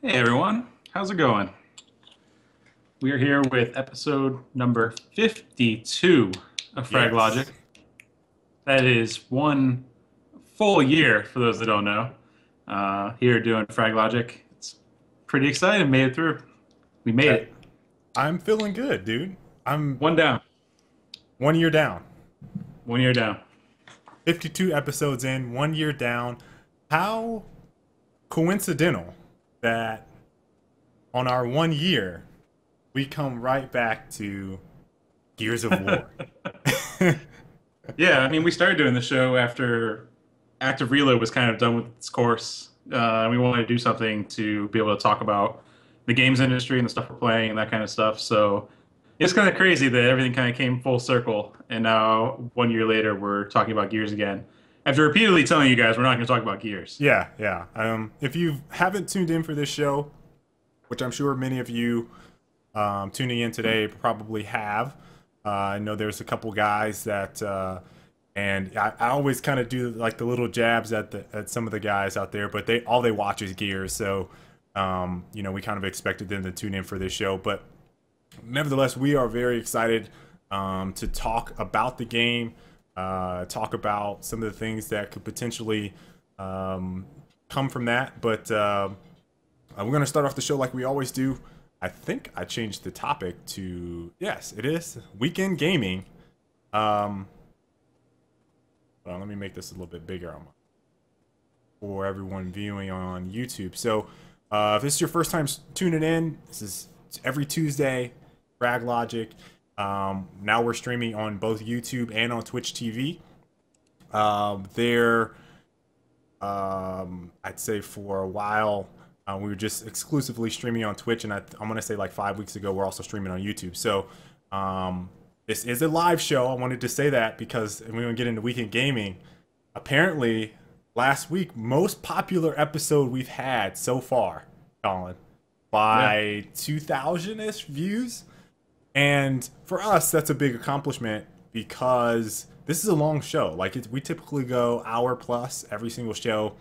Hey everyone, how's it going? We are here with episode number 52 of Frag Logic. Yes. That is one full year for those that don't know. Here doing Frag Logic. It's pretty exciting. Made it through. We made Uh, it. I'm feeling good, dude. I'm One down. 1 year down. 1 year down. 52 episodes in, 1 year down. How coincidental that on our 1 year, we come right back to Gears of War. Yeah, I mean, we started doing the show after Active Reload was kind of done with its course. We wanted to do something to be able to talk about the games industry and the stuff we're playing and that kind of stuff. So it's kind of crazy that everything kind of came full circle. And now, 1 year later, we're talking about Gears again. After repeatedly telling you guys we're not going to talk about Gears. Yeah, yeah. If you haven't tuned in for this show, which I'm sure many of you tuning in today probably have, I know there's a couple guys that, and I always kind of do like the little jabs at some of the guys out there, but they watch is Gears, so we kind of expected them to tune in for this show, but nevertheless, we are very excited to talk about the game, talk about some of the things that could potentially come from that. But we're going to start off the show like we always do. I think I changed the topic to, yes, it is weekend gaming. Hold on, let me make this a little bit bigger for everyone viewing on YouTube. So if this is your first time tuning in, this is every Tuesday, Frag Logic. Now we're streaming on both YouTube and on Twitch TV. I'd say for a while, we were just exclusively streaming on Twitch, and I'm going to say like 5 weeks ago, we're also streaming on YouTube. So this is a live show. I wanted to say that because we're going to get into weekend gaming. Apparently, last week, most popular episode we've had so far, Colin, Yeah. by 2,000-ish views. And for us, that's a big accomplishment because this is a long show. Like we typically go hour plus every single show,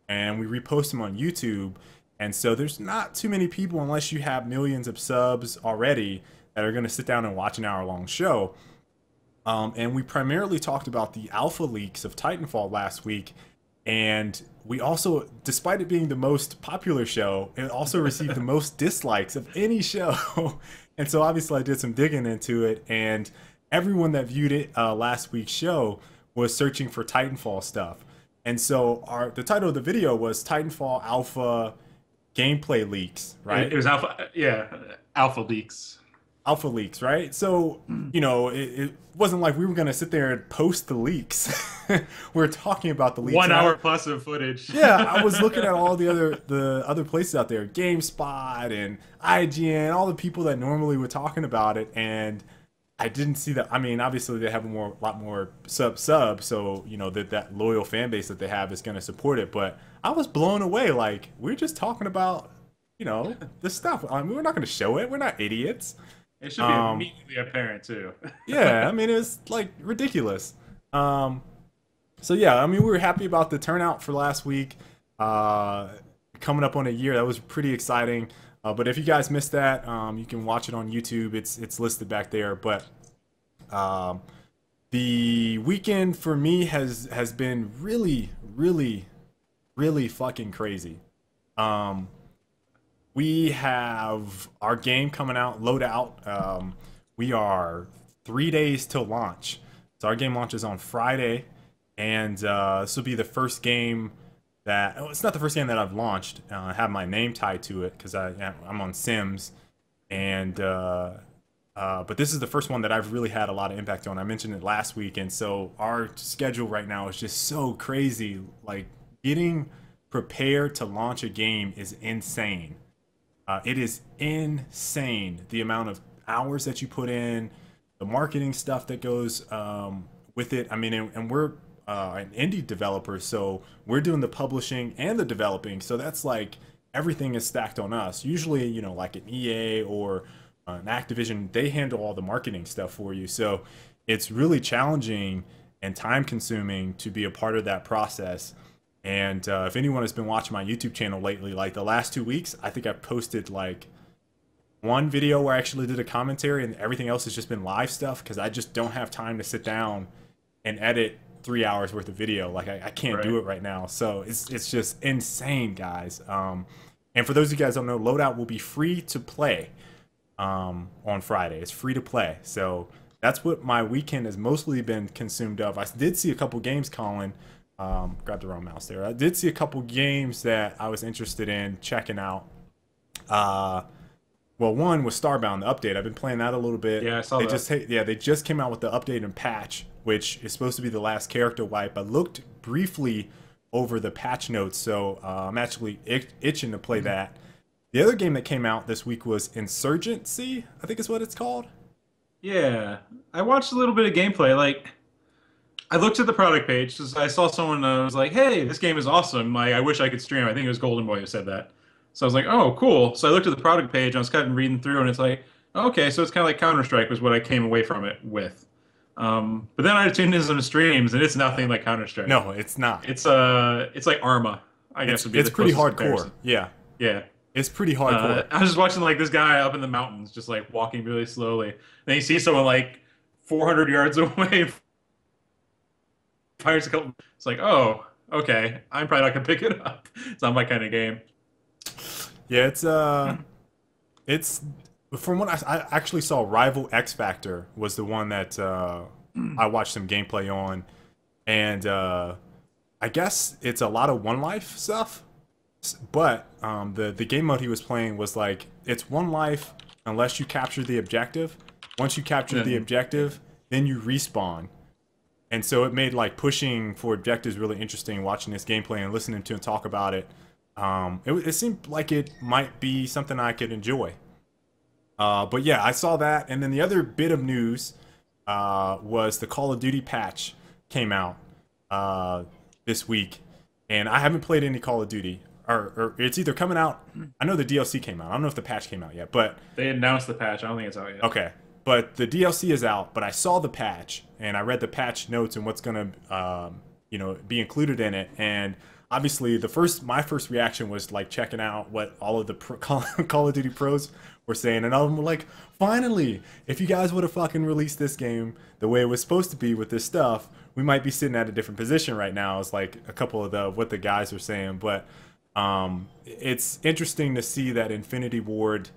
and we repost them on YouTube. And so there's not too many people, unless you have millions of subs already, that are going to sit down and watch an hour-long show. And we primarily talked about the alpha leaks of Titanfall last week. And we also, despite it being the most popular show, it also received the most dislikes of any show. And so obviously I did some digging into it. And everyone that viewed it last week's show was searching for Titanfall stuff. And so the title of the video was Titanfall Alpha Gameplay Leaks, It right? was Alpha. Yeah, Alpha leaks. Alpha leaks, right? So, it wasn't like we were going to sit there and post the leaks. We're talking about the leaks. One And hour plus of footage. yeah, I was looking at all the other places out there, GameSpot and IGN, all the people that normally were talking about it, and I didn't see that. I mean, obviously they have a lot more sub, so that loyal fan base that they have is going to support it. But I was blown away. Like we're just talking about this stuff. I mean, we're not going to show it. We're not idiots. It should be Um, immediately apparent too. yeah, I mean it's like ridiculous. Um, so yeah, I mean we were happy about the turnout for last week. Uh, Coming up on a year, that was pretty exciting. But if you guys missed that, you can watch it on YouTube. It's listed back there. But um, the weekend for me has been really, really, really fucking crazy. Um, we have our game coming out, Loadout. We are 3 days till launch. So our game launches on Friday, and this will be the first game that oh, it's not the first game that I've launched. I have my name tied to it because I'm on Sims, and but this is the first one that I've really had a lot of impact on. I mentioned it last week, and so our schedule right now is just so crazy. Like getting prepared to launch a game is insane. It is insane the amount of hours that you put in, the marketing stuff that goes with it. I mean, and we're an indie developer, so we're doing the publishing and the developing. So that's like everything is stacked on us. Usually, like an EA or an Activision, they handle all the marketing stuff for you. So it's really challenging and time consuming to be a part of that process. And if anyone has been watching my YouTube channel lately, like the last 2 weeks, I think I've posted like one video where I actually did a commentary, and everything else has just been live stuff because I just don't have time to sit down and edit 3 hours worth of video. Like I can't do it right now. So it's just insane, guys. And for those of you guys who don't know, Loadout will be free to play on Friday. It's free to play. So that's what my weekend has mostly been consumed of. I did see a couple games, Colin. Grabbed the wrong mouse there. I did see a couple games that I was interested in checking out. Well, one was Starbound, the update. I've been playing that a little bit. Yeah, I saw that. They just came out with the update and patch, which is supposed to be the last character wipe. I looked briefly over the patch notes, so I'm actually itching to play that. The other game that came out this week was Insurgency, I think is what it's called. Yeah, I watched a little bit of gameplay. Like, I looked at the product page because I saw someone was like, "Hey, this game is awesome. Like, I wish I could stream." I think it was Golden Boy who said that. So I was like, "Oh, cool." So I looked at the product page. I was kind of reading through, and it's like, okay, so it's kind of like Counter-Strike was what I came away from it with. But then I tuned in some streams, and it's nothing like Counter-Strike. No, it's not. It's like Arma, I guess would be it's the pretty closest hardcore. comparison. Yeah, Yeah. it's pretty hardcore. I was just watching like this guy up in the mountains, just like walking really slowly. Then you see someone like 400 yards away, fires a couple. It's like, oh, okay, I'm probably not gonna pick it up. It's not my kind of game. Yeah, it's from what I actually saw. Rival X Factor was the one that I watched some gameplay on, and I guess it's a lot of one life stuff. But the game mode he was playing was like it's one life unless you capture the objective. Once you capture the objective, then you respawn. And so it made like pushing for objectives really interesting. Watching this gameplay and listening to him talk about it, it seemed like it might be something I could enjoy. But yeah, I saw that, and then the other bit of news was the Call of Duty patch came out this week, and I haven't played any Call of Duty. Or it's either coming out. I know the DLC came out. I don't know if the patch came out yet, but they announced the patch. I don't think it's out yet. Okay, but the DLC is out. But I saw the patch and I read the patch notes and what's gonna be included in it. And obviously, my first reaction was like checking out what all of the Call of Duty pros were saying, and I'm like, finally, if you guys would have fucking released this game the way it was supposed to be with this stuff, we might be sitting at a different position right now. It's like a couple of what the guys were saying, but. It's interesting to see that Infinity Ward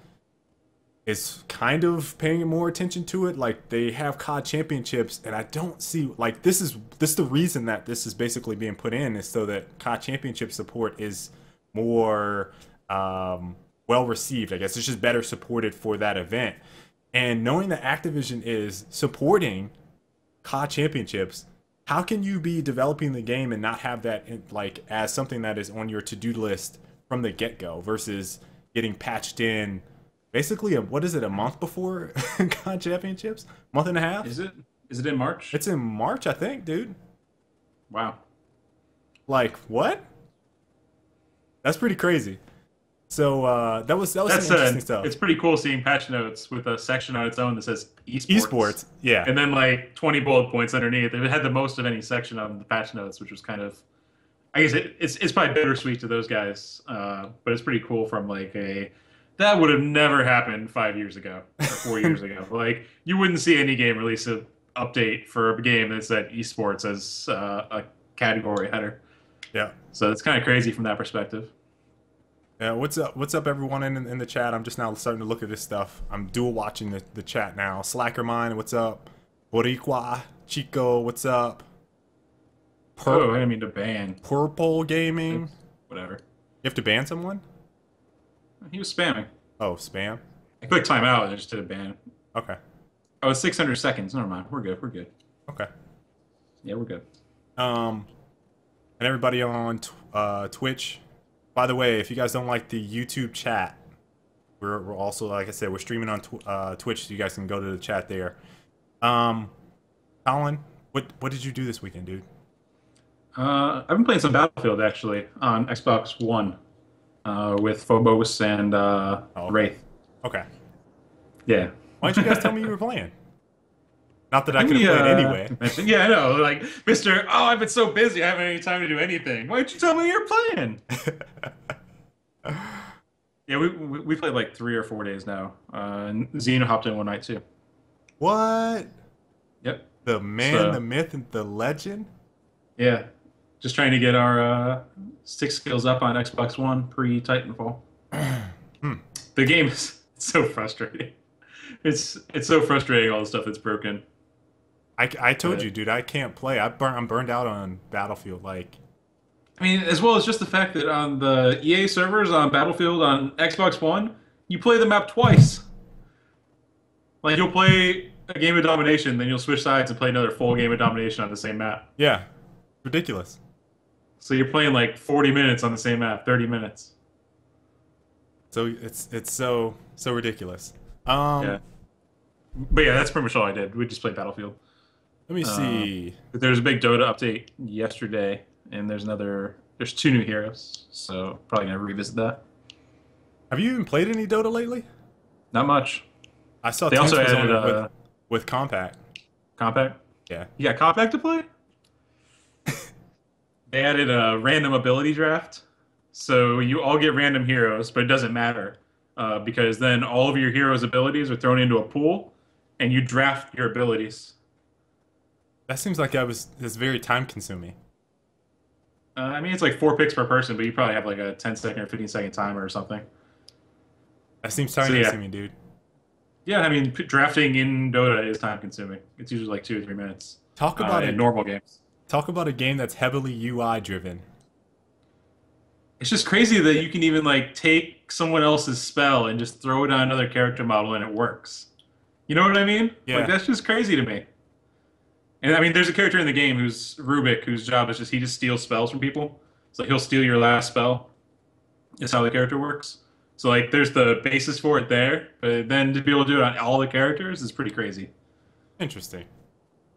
is kind of paying more attention to it. Like they have COD championships, and I don't see like this is the reason that this is basically being put in is so that COD championship support is more well received. I guess it's just better supported for that event. And knowing that Activision is supporting COD championships, how can you be developing the game and not have that like as something that is on your to-do list from the get-go versus getting patched in basically a month before COD championships? Month and a half? Is it in March? It's in March, I think, dude. Wow. Like what? That's pretty crazy. So that was some interesting stuff. It's pretty cool seeing patch notes with a section on its own that says esports. Esports, yeah. And then like 20 bullet points underneath. It had the most of any section on the patch notes, which was kind of, I guess it's probably bittersweet to those guys, but it's pretty cool from like that would have never happened 5 years ago or 4 years ago. Like you wouldn't see any game release an update for a game that said esports as a category header. Yeah. So it's kind of crazy from that perspective. Yeah, what's up, everyone in the chat? I'm just now starting to look at this stuff. I'm dual watching the chat now. Slacker Mine, what's up? Boricua, Chico, what's up? I didn't mean to ban. Purple Gaming. Whatever. You have to ban someone? He was spamming. Oh, spam? I clicked timeout and I just did a ban. Okay. Oh, it's 600 seconds. Never mind. We're good. We're good. Okay. Yeah, we're good. And everybody on Twitch. By the way, if you guys don't like the YouTube chat, we're also, like I said, we're streaming on Twitch, so you guys can go to the chat there. Colin, what did you do this weekend, dude? I've been playing some Battlefield, actually, on Xbox One with Phobos and okay. Wraith. Okay. Yeah. Why didn't you guys tell me you were playing? Not that I I think could have we played anyway. mentioned, yeah, I know, like Mister. Oh, I've been so busy, I haven't had any time to do anything. Why didn't you tell me you're playing? Yeah, we played like 3 or 4 days now. And Xena hopped in one night too. What? Yep. The man, the So myth, and the legend? yeah, just trying to get our stick skills up on Xbox One pre Titanfall. Hmm. The game is so frustrating. It's so frustrating all the stuff that's broken. I told But you, dude, I can't play. I'm burned out on Battlefield. Like, I mean, as well as just the fact that on the EA servers on Battlefield on Xbox One, you play the map twice. Like you'll play a game of domination, then you'll switch sides and play another full game of domination on the same map. yeah, ridiculous. So you're playing like 40 minutes on the same map, 30 minutes. So it's so ridiculous. Yeah. But yeah, that's pretty much all I did. We just played Battlefield. Let me see. But there's a big Dota update yesterday, and there's 2 new heroes, so probably gonna revisit that. Have you even played any Dota lately? Not much. I saw They Tense also was on added it with Compact. Compact. Yeah. You got Compact to play? They added a random ability draft, so you all get random heroes, but it doesn't matter because then all of your heroes' abilities are thrown into a pool, and you draft your abilities. That seems like it's very time consuming. I mean, it's like 4 picks per person, but you probably have like a 10-second or 15-second timer or something. That seems So time yeah, consuming, dude. yeah. I mean, drafting in Dota is time consuming. It's usually like 2 or 3 minutes Talk about in normal games. talk about a game that's heavily UI driven. It's just crazy that you can even like take someone else's spell and just throw it on another character model and it works. You know what I mean? Yeah. Like that's just crazy to me. And I mean, there's a character in the game who's Rubik, whose job is he just steals spells from people. So he'll steal your last spell. That's how the character works. So like, there's the basis for it there, but then to be able to do it on all the characters is pretty crazy. Interesting.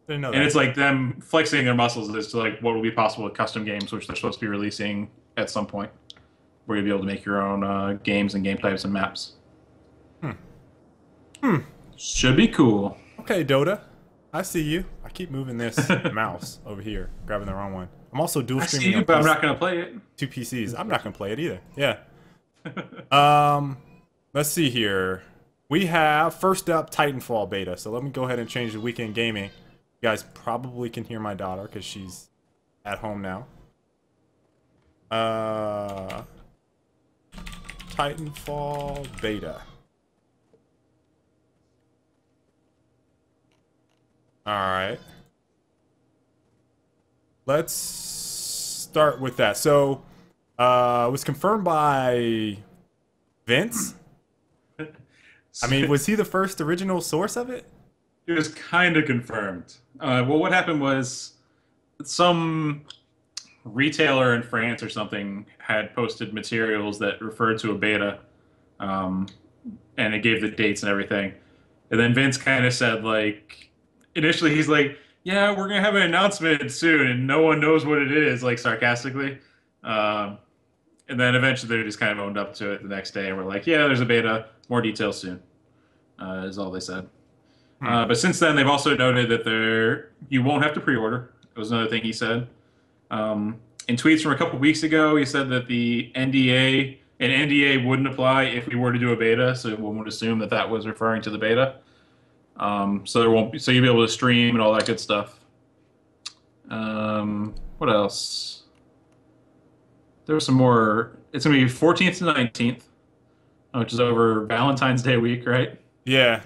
Didn't know And that. it's like them flexing their muscles as to like what will be possible with custom games, which they're supposed to be releasing at some point, where you'll be able to make your own games and game types and maps. Should be cool. Okay, Dota. I see you. I keep moving this mouse over here, grabbing the wrong one. I'm also dual I see streaming you, on but I'm not going to play it. 2 PCs. I'm not gonna play it either. Yeah. Let's see here. We have first up Titanfall Beta. So let me go ahead and change the weekend gaming. You guys probably can hear my daughter because she's at home now. Titanfall Beta. Alright. Let's start with that. So, it was confirmed by Vince. I mean, was he the first original source of it? It was kind of confirmed. Well, what happened was some retailer in France or something had posted materials that referred to a beta, and it gave the dates and everything. And then Vince kind of said, like, initially he's like, yeah, we're going to have an announcement soon, and no one knows what it is, like, sarcastically. And then eventually they just kind of owned up to it the next day, and we're like, yeah, there's a beta, more details soon, is all they said. But since then, they've also noted that you won't have to pre-order. It was another thing he said. In tweets from a couple weeks ago, he said that an NDA wouldn't apply if we were to do a beta, so one would assume that that was referring to the beta. So you'll be able to stream and all that good stuff. What else? There was some more. It's gonna be 14th to 19th, which is over Valentine's Day week, right? Yeah.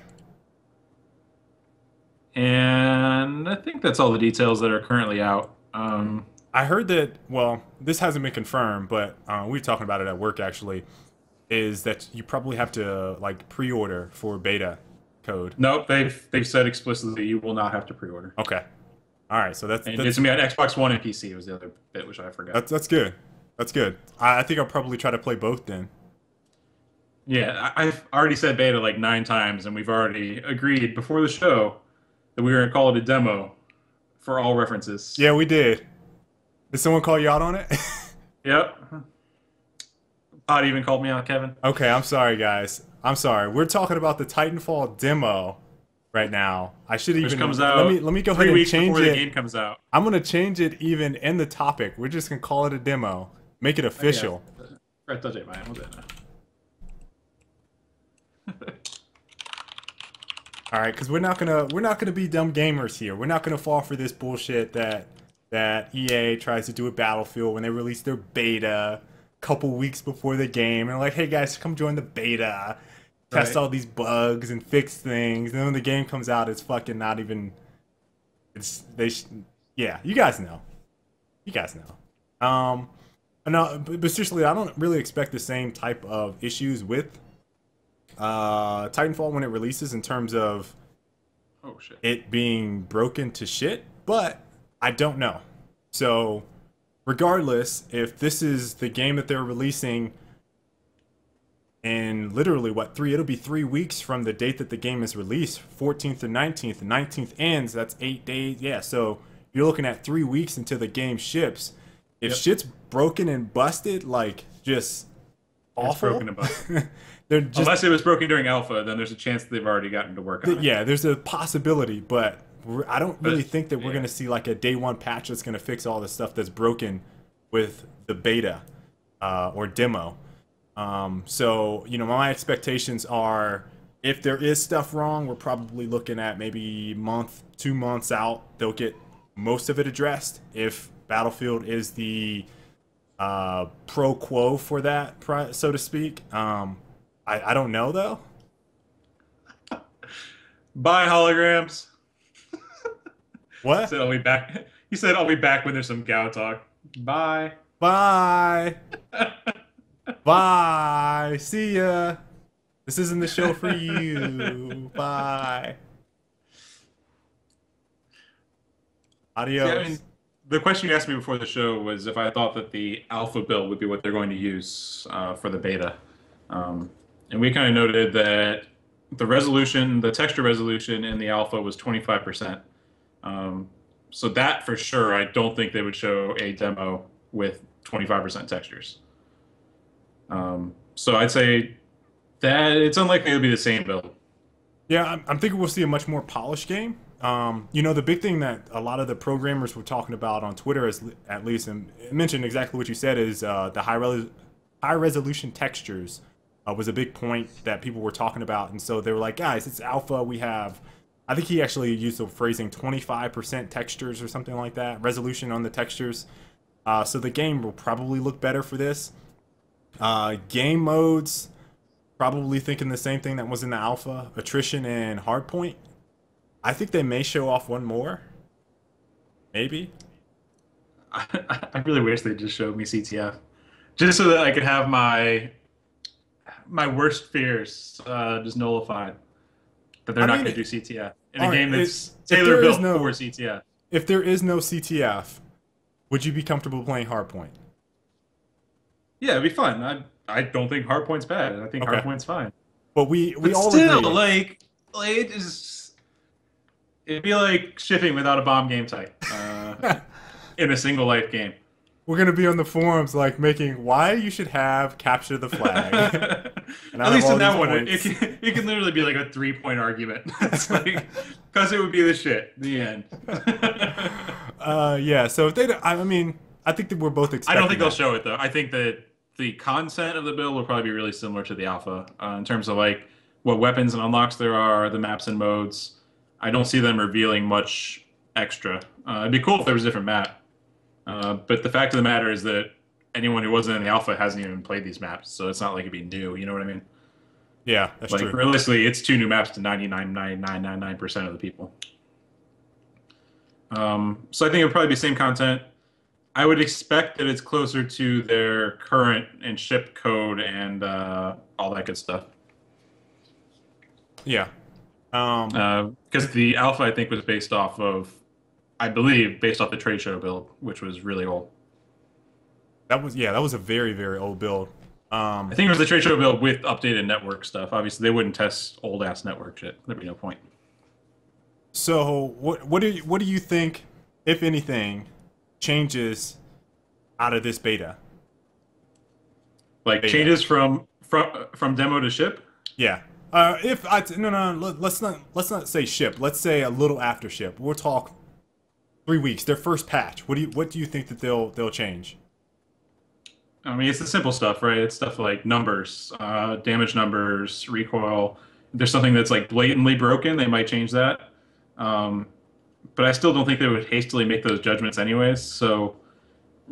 And I think that's all the details that are currently out. I heard that, well, this hasn't been confirmed, but we were talking about it at work actually, is that you probably have to like pre-order for beta code. Nope, they've said explicitly you will not have to pre-order. Okay. All right, so that's it's gonna be on Xbox One and PC was the other bit which I forgot. That's good. That's good. I think I'll probably try to play both then. Yeah, I've already said beta like 9 times, and we've already agreed before the show that we were gonna call it a demo for all references. Yeah, we did. Did someone call you out on it? Yep. Pod even called me out, Kevin. Okay, I'm sorry, guys. I'm sorry. We're talking about the Titanfall demo. right now. I should Which even comes out let me go ahead three and weeks change before the it. game comes out. I'm gonna change it even in the topic. We're just gonna call it a demo. Make it Oh, yeah. official. Right, touch it, man. We'll do it now. All right, because we're not gonna be dumb gamers here. We're not gonna fall for this bullshit that EA tries to do with Battlefield when they release their beta a couple weeks before the game and like, hey guys, come join the beta, test Right. all these bugs and fix things. And then when the game comes out, it's fucking not even. Yeah, you guys know. You guys know. No, but seriously, I don't really expect the same type of issues with Titanfall when it releases in terms of Oh shit. it being broken to shit, but I don't know. So, regardless, if this is the game that they're releasing in literally it'll be 3 weeks from the date that the game is released, 14th to 19th. The 19th ends, that's 8 days. Yeah, so you're looking at 3 weeks until the game ships. If Yep. shit's broken and busted, like just It's awful, broken about. they're just Unless it was broken during alpha, then there's a chance they've already gotten to work on it. yeah, there's a possibility, but I don't really But, think that we're yeah. going to see like a day one patch that's going to fix all the stuff that's broken with the beta or demo. So, my expectations are if there is stuff wrong, we're probably looking at maybe month, 2 months out, they'll get most of it addressed. If Battlefield is the pro quo for that, so to speak. I don't know though. Bye, holograms. What? Said I'll be back. He said I'll be back when there's some Gao talk. Bye. Bye. Bye. See ya. This isn't the show for you. Bye. Adios. Yeah, I mean, the question you asked me before the show was if I thought that the alpha build would be what they're going to use for the beta. And we kind of noted that the texture resolution in the alpha was 25%. So that for sure, I don't think they would show a demo with 25% textures. So I'd say that it's unlikely it'll be the same build. Yeah, I'm thinking we'll see a much more polished game. The big thing that a lot of the programmers were talking about on Twitter, at least, and it mentioned exactly what you said, is the high resolution textures was a big point that people were talking about. And so they were like, guys, it's alpha. We have, I think he actually used the phrasing 25% textures or something like that, resolution on the textures. So the game will probably look better for this. Game modes, probably thinking the same thing that was in the alpha, attrition and hardpoint. I think they may show off one more. Maybe. I really wish they just showed me CTF, just so that I could have my worst fears just nullified. That they're not going to do CTF in a game that's tailor built for CTF. If there is no CTF, would you be comfortable playing hardpoint? Yeah, it'd be fun. I don't think hardpoint's bad. I think Okay. hardpoint's fine. But we But all still, agree. like it'd be like shipping without a bomb game type in a single life game. We're gonna be on the forums like making why you should have capture the flag. And I At have least all in that these one, points. it can literally be like a 3-point argument. It's like because it would be the shit. The end. Yeah. So if they, I think that we're both I expecting. don't think they'll that. show it though. I think that the content of the build will probably be really similar to the alpha in terms of like what weapons and unlocks there are, the maps and modes. I don't see them revealing much extra. It'd be cool if there was a different map. But the fact of the matter is that anyone who wasn't in the alpha hasn't even played these maps, so it's not like it'd be new. You know what I mean? Yeah, that's Like true. realistically, it's 2 new maps to 99.9999% of the people. So I think it'll probably be same content. I would expect that it's closer to their current and ship code and all that good stuff. Yeah. Because the alpha, I think, was based off of, I believe, based off the trade show build, which was really old. That was a very, very old build. I think it was the trade show build with updated network stuff. Obviously, they wouldn't test old ass network shit. There'd be no point. So what do you think, if anything, changes out of this beta? Like Beta. changes from demo to ship. Yeah. If I no, let's not say ship. Let's say a little after ship. We'll talk 3 weeks. Their first patch. What do you think that they'll change? I mean, it's the simple stuff, right? It's stuff like numbers, damage numbers, recoil. If there's something that's like blatantly broken, they might change that. Um, but I still don't think they would hastily make those judgments anyways. So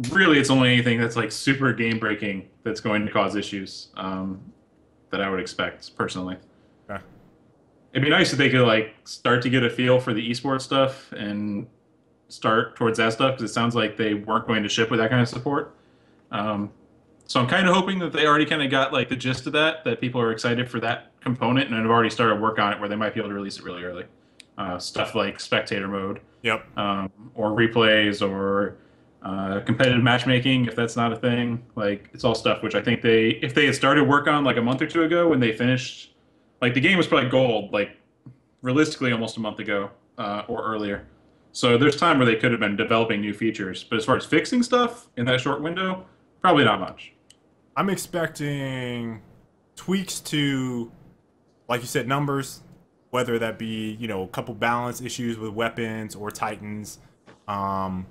really, it's only anything that's like super game breaking that's going to cause issues that I would expect personally. Okay. It'd be nice if they could like start to get a feel for the esports stuff and start towards that stuff because it sounds like they weren't going to ship with that kind of support. Um, so I'm kind of hoping that they already kind of got like the gist of that, that people are excited for that component and have already started work on it where they might be able to release it really early. Stuff like spectator mode, Yep. or replays, or competitive matchmaking, if that's not a thing. Like it's all stuff which I think if they had started work on like a month or two ago when they finished, like the game was probably gold, like realistically almost a month ago or earlier. So there's time where they could have been developing new features, but as far as fixing stuff in that short window, probably not much. I'm expecting tweaks to, like you said, numbers, whether that be, a couple balance issues with weapons or Titans. I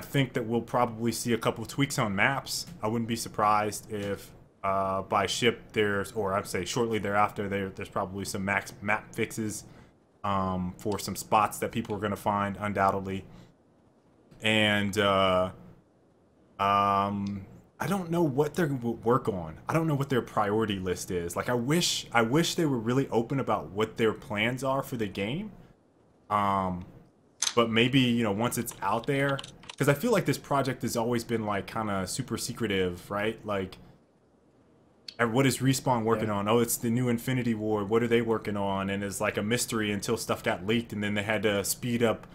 think that we'll probably see a couple tweaks on maps. I wouldn't be surprised if by ship or I'd say shortly thereafter, there's probably some map fixes for some spots that people are going to find undoubtedly. And I don't know what they're going to work on. I don't know what their priority list is. Like I wish they were really open about what their plans are for the game. But maybe, once it's out there, because I feel like this project has always been like kind of super secretive, right? Like what is Respawn working on? Oh, it's the new Infinity Ward. What are they working on? And it's like a mystery until stuff got leaked and then they had to speed up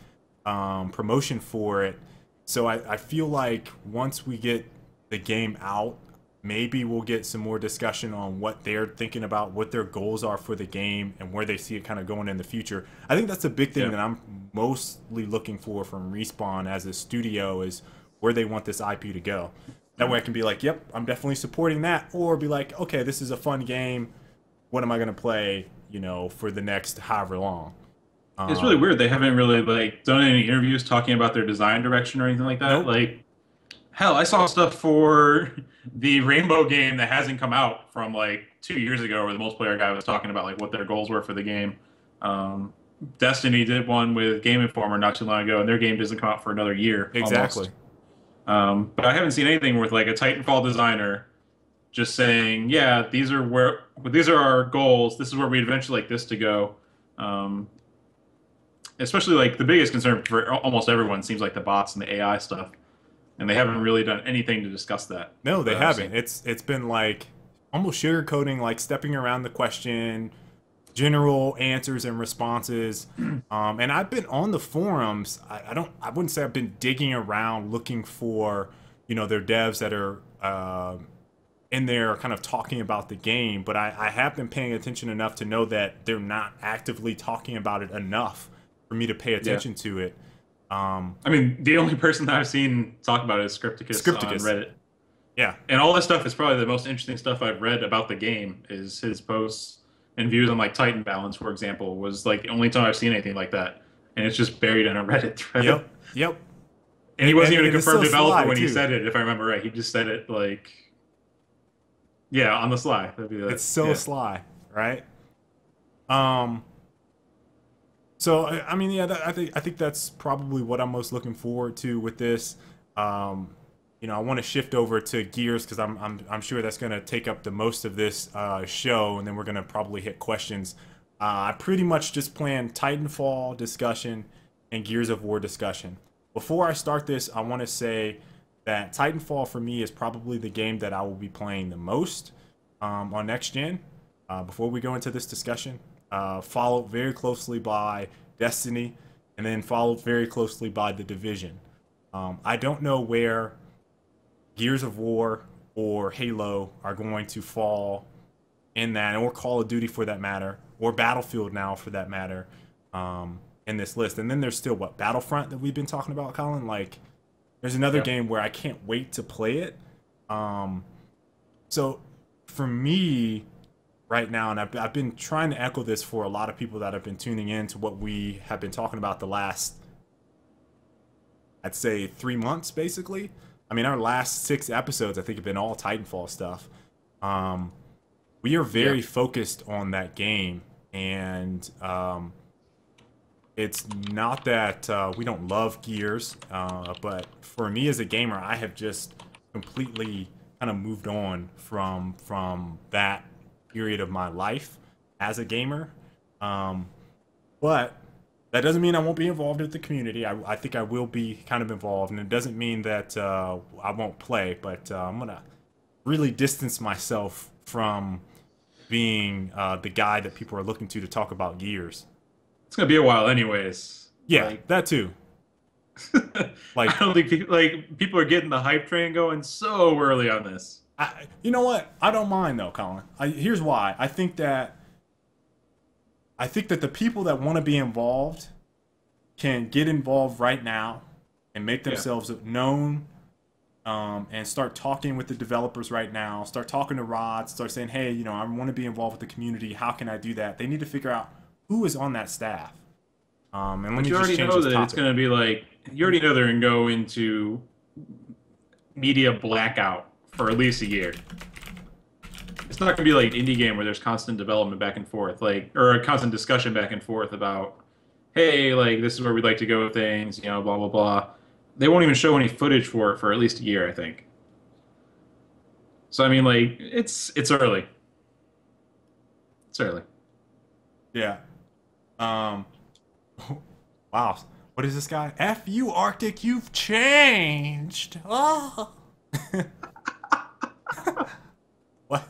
promotion for it. So I feel like once we get the game out, maybe we'll get some more discussion on what they're thinking about, what their goals are for the game, and where they see it kind of going in the future. I think that's a big thing that I'm mostly looking for from Respawn as a studio is where they want this IP to go. That way I can be like, yep, I'm definitely supporting that, or be like, okay, this is a fun game. What am I going to play, for the next however long? It's really weird. They haven't really like done any interviews talking about their design direction or anything like that. Nope. Like, hell, I saw stuff for the Rainbow game that hasn't come out from like 2 years ago, where the multiplayer guy was talking about like what their goals were for the game. Destiny did one with Game Informer not too long ago, and their game doesn't come out for another year. Exactly. Almost. But I haven't seen anything with like a Titanfall designer just saying, yeah, these are our goals. This is where we eventually like this to go. Especially like the biggest concern for almost everyone seems like the bots and the AI stuff, and they haven't really done anything to discuss that. No, they haven't. It's been like almost sugarcoating, like stepping around the question, general answers and responses. And I've been on the forums. I wouldn't say I've been digging around looking for, their devs that are in there kind of talking about the game, but I have been paying attention enough to know that they're not actively talking about it enough for me to pay attention to it. I mean, the only person that I've seen talk about it is Scripticus on Reddit. Yeah. And all that stuff is probably the most interesting stuff I've read about the game is his posts and views on like Titan Balance, for example, was like the only time I've seen anything like that. And it's just buried in a Reddit thread. Yep. And he wasn't even a confirmed developer when he too. said it, if I remember right. He just said it like, yeah, on the sly. It's so sly, right? So I mean, yeah, I think that's probably what I'm most looking forward to with this. I want to shift over to Gears because I'm sure that's going to take up the most of this show, and then we're going to probably hit questions. I pretty much just planned Titanfall discussion and Gears of War discussion. Before I start this, I want to say that Titanfall for me is probably the game that I will be playing the most on next gen. Before we go into this discussion, followed very closely by Destiny, and then followed very closely by The Division. I don't know where Gears of War or Halo are going to fall in that, or Call of Duty for that matter, or Battlefield now for that matter, in this list. And then there's still Battlefront that we've been talking about, Colin. Like, there's another game where I can't wait to play it. So for me, right now, and I've been trying to echo this for a lot of people that have been tuning in to what we have been talking about the last, I'd say, 3 months, basically. I mean, our last 6 episodes, I think, have been all Titanfall stuff. We are Yeah. very focused on that game, and it's not that we don't love Gears, but for me as a gamer, I have just completely kind of moved on from that period of my life as a gamer. But that doesn't mean I won't be involved with the community. I think I will be kind of involved, and it doesn't mean that I won't play. But I'm gonna really distance myself from being the guy that people are looking to talk about Gears. It's gonna be a while, anyways. Yeah, Like, that too. I Like, don't think people are getting the hype train going so early on this. you know what? I don't mind though, Colin. Here's why. I think that the people that want to be involved can get involved right now and make Yeah. themselves known, and start talking with the developers right now. Start talking to Rod. Start saying, hey, I want to be involved with the community. How can I do that? They need to figure out who is on that staff. And let But me you just already change know this that it's topic. gonna be like you already know they're gonna go into media blackout for at least a year. It's not gonna be like an indie game where there's constant development back and forth, like or a constant discussion back and forth about, hey, like this is where we'd like to go with things, blah blah blah. They won't even show any footage for it for at least a year, I think. So I mean, like it's early. It's early. Yeah. Um. Wow. What is this guy? F you, Arctic. You've changed. Oh. What?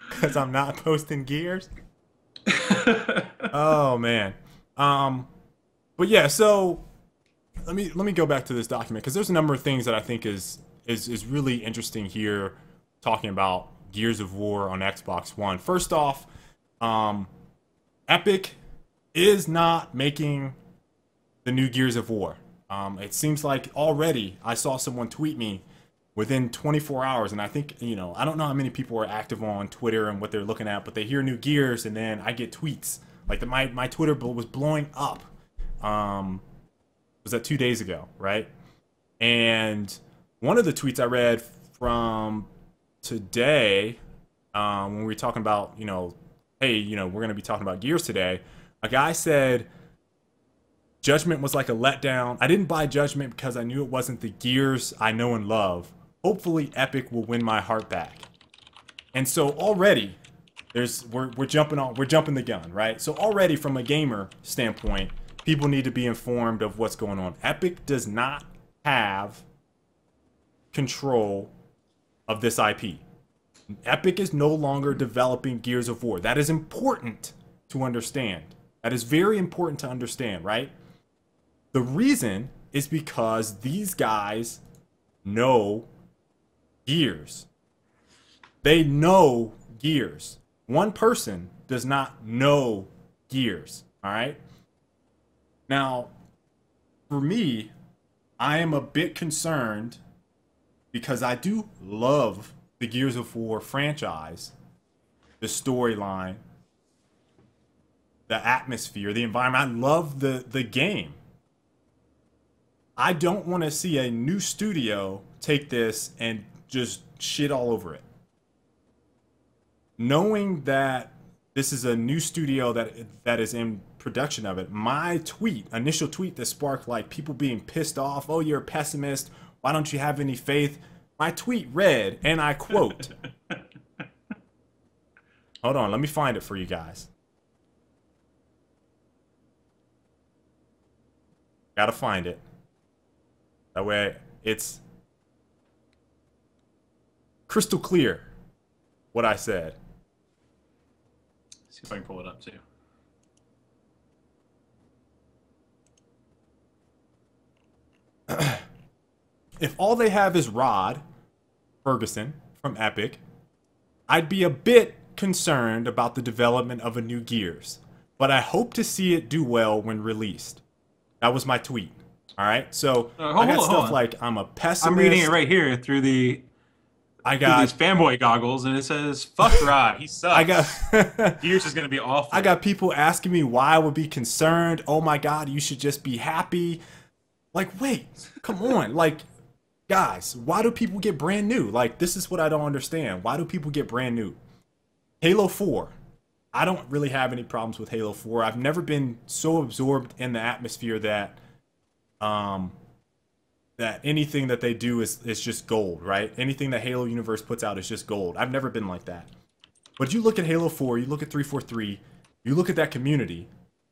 Because I'm not posting gears. Oh man. Um. But yeah. So let me go back to this document because there's a number of things that I think is really interesting here, talking about Gears of War on Xbox One. First off, um, Epic is not making the new Gears of War. It seems like already I saw someone tweet me within 24 hours, and I think, I don't know how many people are active on Twitter and what they're looking at, but they hear new Gears, and then I get tweets. Like, my Twitter was blowing up. Was that 2 days ago, right? And one of the tweets I read from today, when we were talking about, hey, we're going to be talking about Gears today, a guy said, Judgment was like a letdown. I didn't buy Judgment because I knew it wasn't the Gears I know and love. Hopefully Epic will win my heart back. And so already we're jumping the gun, right? So already from a gamer standpoint, people need to be informed of what's going on. Epic does not have control of this IP. Epic is no longer developing Gears of War. That is important to understand. That is very important to understand, right? The reason is because these guys know Gears. They know Gears. One person does not know Gears, all right? Now, for me, I am a bit concerned because I do love the Gears of War franchise, the storyline, the atmosphere, the environment. I love the game. I don't want to see a new studio take this and just shit all over it. Knowing that this is a new studio that is in production of it, my initial tweet that sparked like people being pissed off, oh, you're a pessimist, why don't you have any faith? My tweet read, and I quote, hold on, let me find it for you guys. Gotta find it. That way it's crystal clear what I said. See if I can pull it up too. If all they have is Rod Fergusson from Epic, I'd be a bit concerned about the development of a new Gears, but I hope to see it do well when released. That was my tweet. All right, so I got stuff like I'm a pessimist. I'm reading it right here through I through these got fanboy goggles, and it says "fuck Rod, he I got sucks." Gears is gonna be I awful. got people asking me why I would be concerned. Oh my god, you should just be happy. Like, wait, come on. Like, guys, why do people get brand new? Like, this is what I don't understand. Why do people get brand new? Halo 4. I don't really have any problems with Halo 4. I've never been so absorbed in the atmosphere that um that anything that they do is just gold, right? Anything that Halo universe puts out is just gold. I've never been like that. But you look at Halo 4, you look at 343, you look at that community,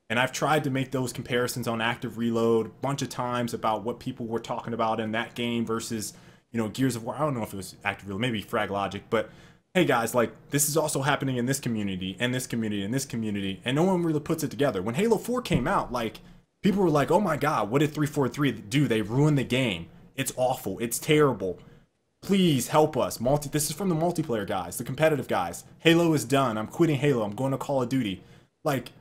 and I've tried to make those comparisons on Active Reload a bunch of times about what people were talking about in that game versus, Gears of War. I don't know if it was Active Reload, maybe Frag Logic, but hey guys, like this is also happening in this community, and this community, and this community, and no one really puts it together. When Halo 4 came out, like people were like, "Oh my god, what did 343 do? They ruined the game. It's awful. It's terrible. Please help us." This is from the multiplayer guys, the competitive guys. Halo is done. I'm quitting Halo. I'm going to Call of Duty. Like,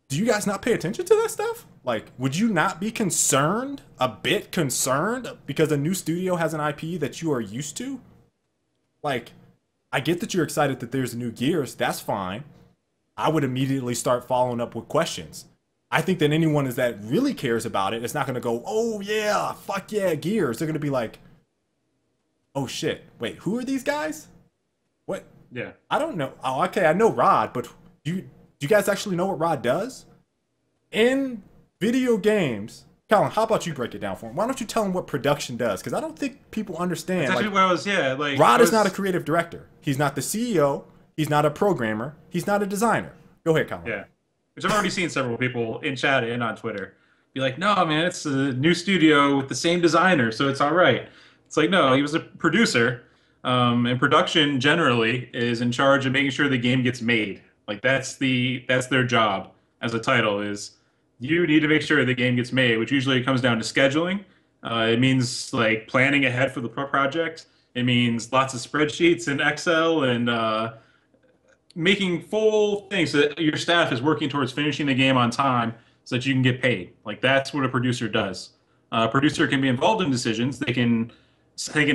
do you guys not pay attention to that stuff? Like, would you not be concerned, a bit concerned, because a new studio has an IP that you are used to? Like, I get that you're excited that there's a new Gears. That's fine. I would immediately start following up with questions. I think that anyone that really cares about it is not going to go, "Oh yeah, fuck yeah, Gears." They're going to be like, "Oh shit, wait, who are these guys? What? Yeah. I don't know. Oh, okay, I know Rod, but do you guys actually know what Rod does? In video games, Colin, how about you break it down for him? Why don't you tell him what production does? Because I don't think people understand. That's actually Like, what I was. Yeah, like Rod I is not a was. creative director. He's not the CEO. He's not a programmer. He's not a designer. Go ahead, Colin. Yeah, which I've already seen several people in chat and on Twitter be like, "No, man, it's a new studio with the same designer, so it's all right." It's like, no, he was a producer, and production generally is in charge of making sure the game gets made. Like that's their job as a title is you need to make sure the game gets made, which usually comes down to scheduling. It means like planning ahead for the project. It means lots of spreadsheets in Excel and making full things so that your staff is working towards finishing the game on time so that you can get paid. Like that's what a producer does. A producer can be involved in decisions. They can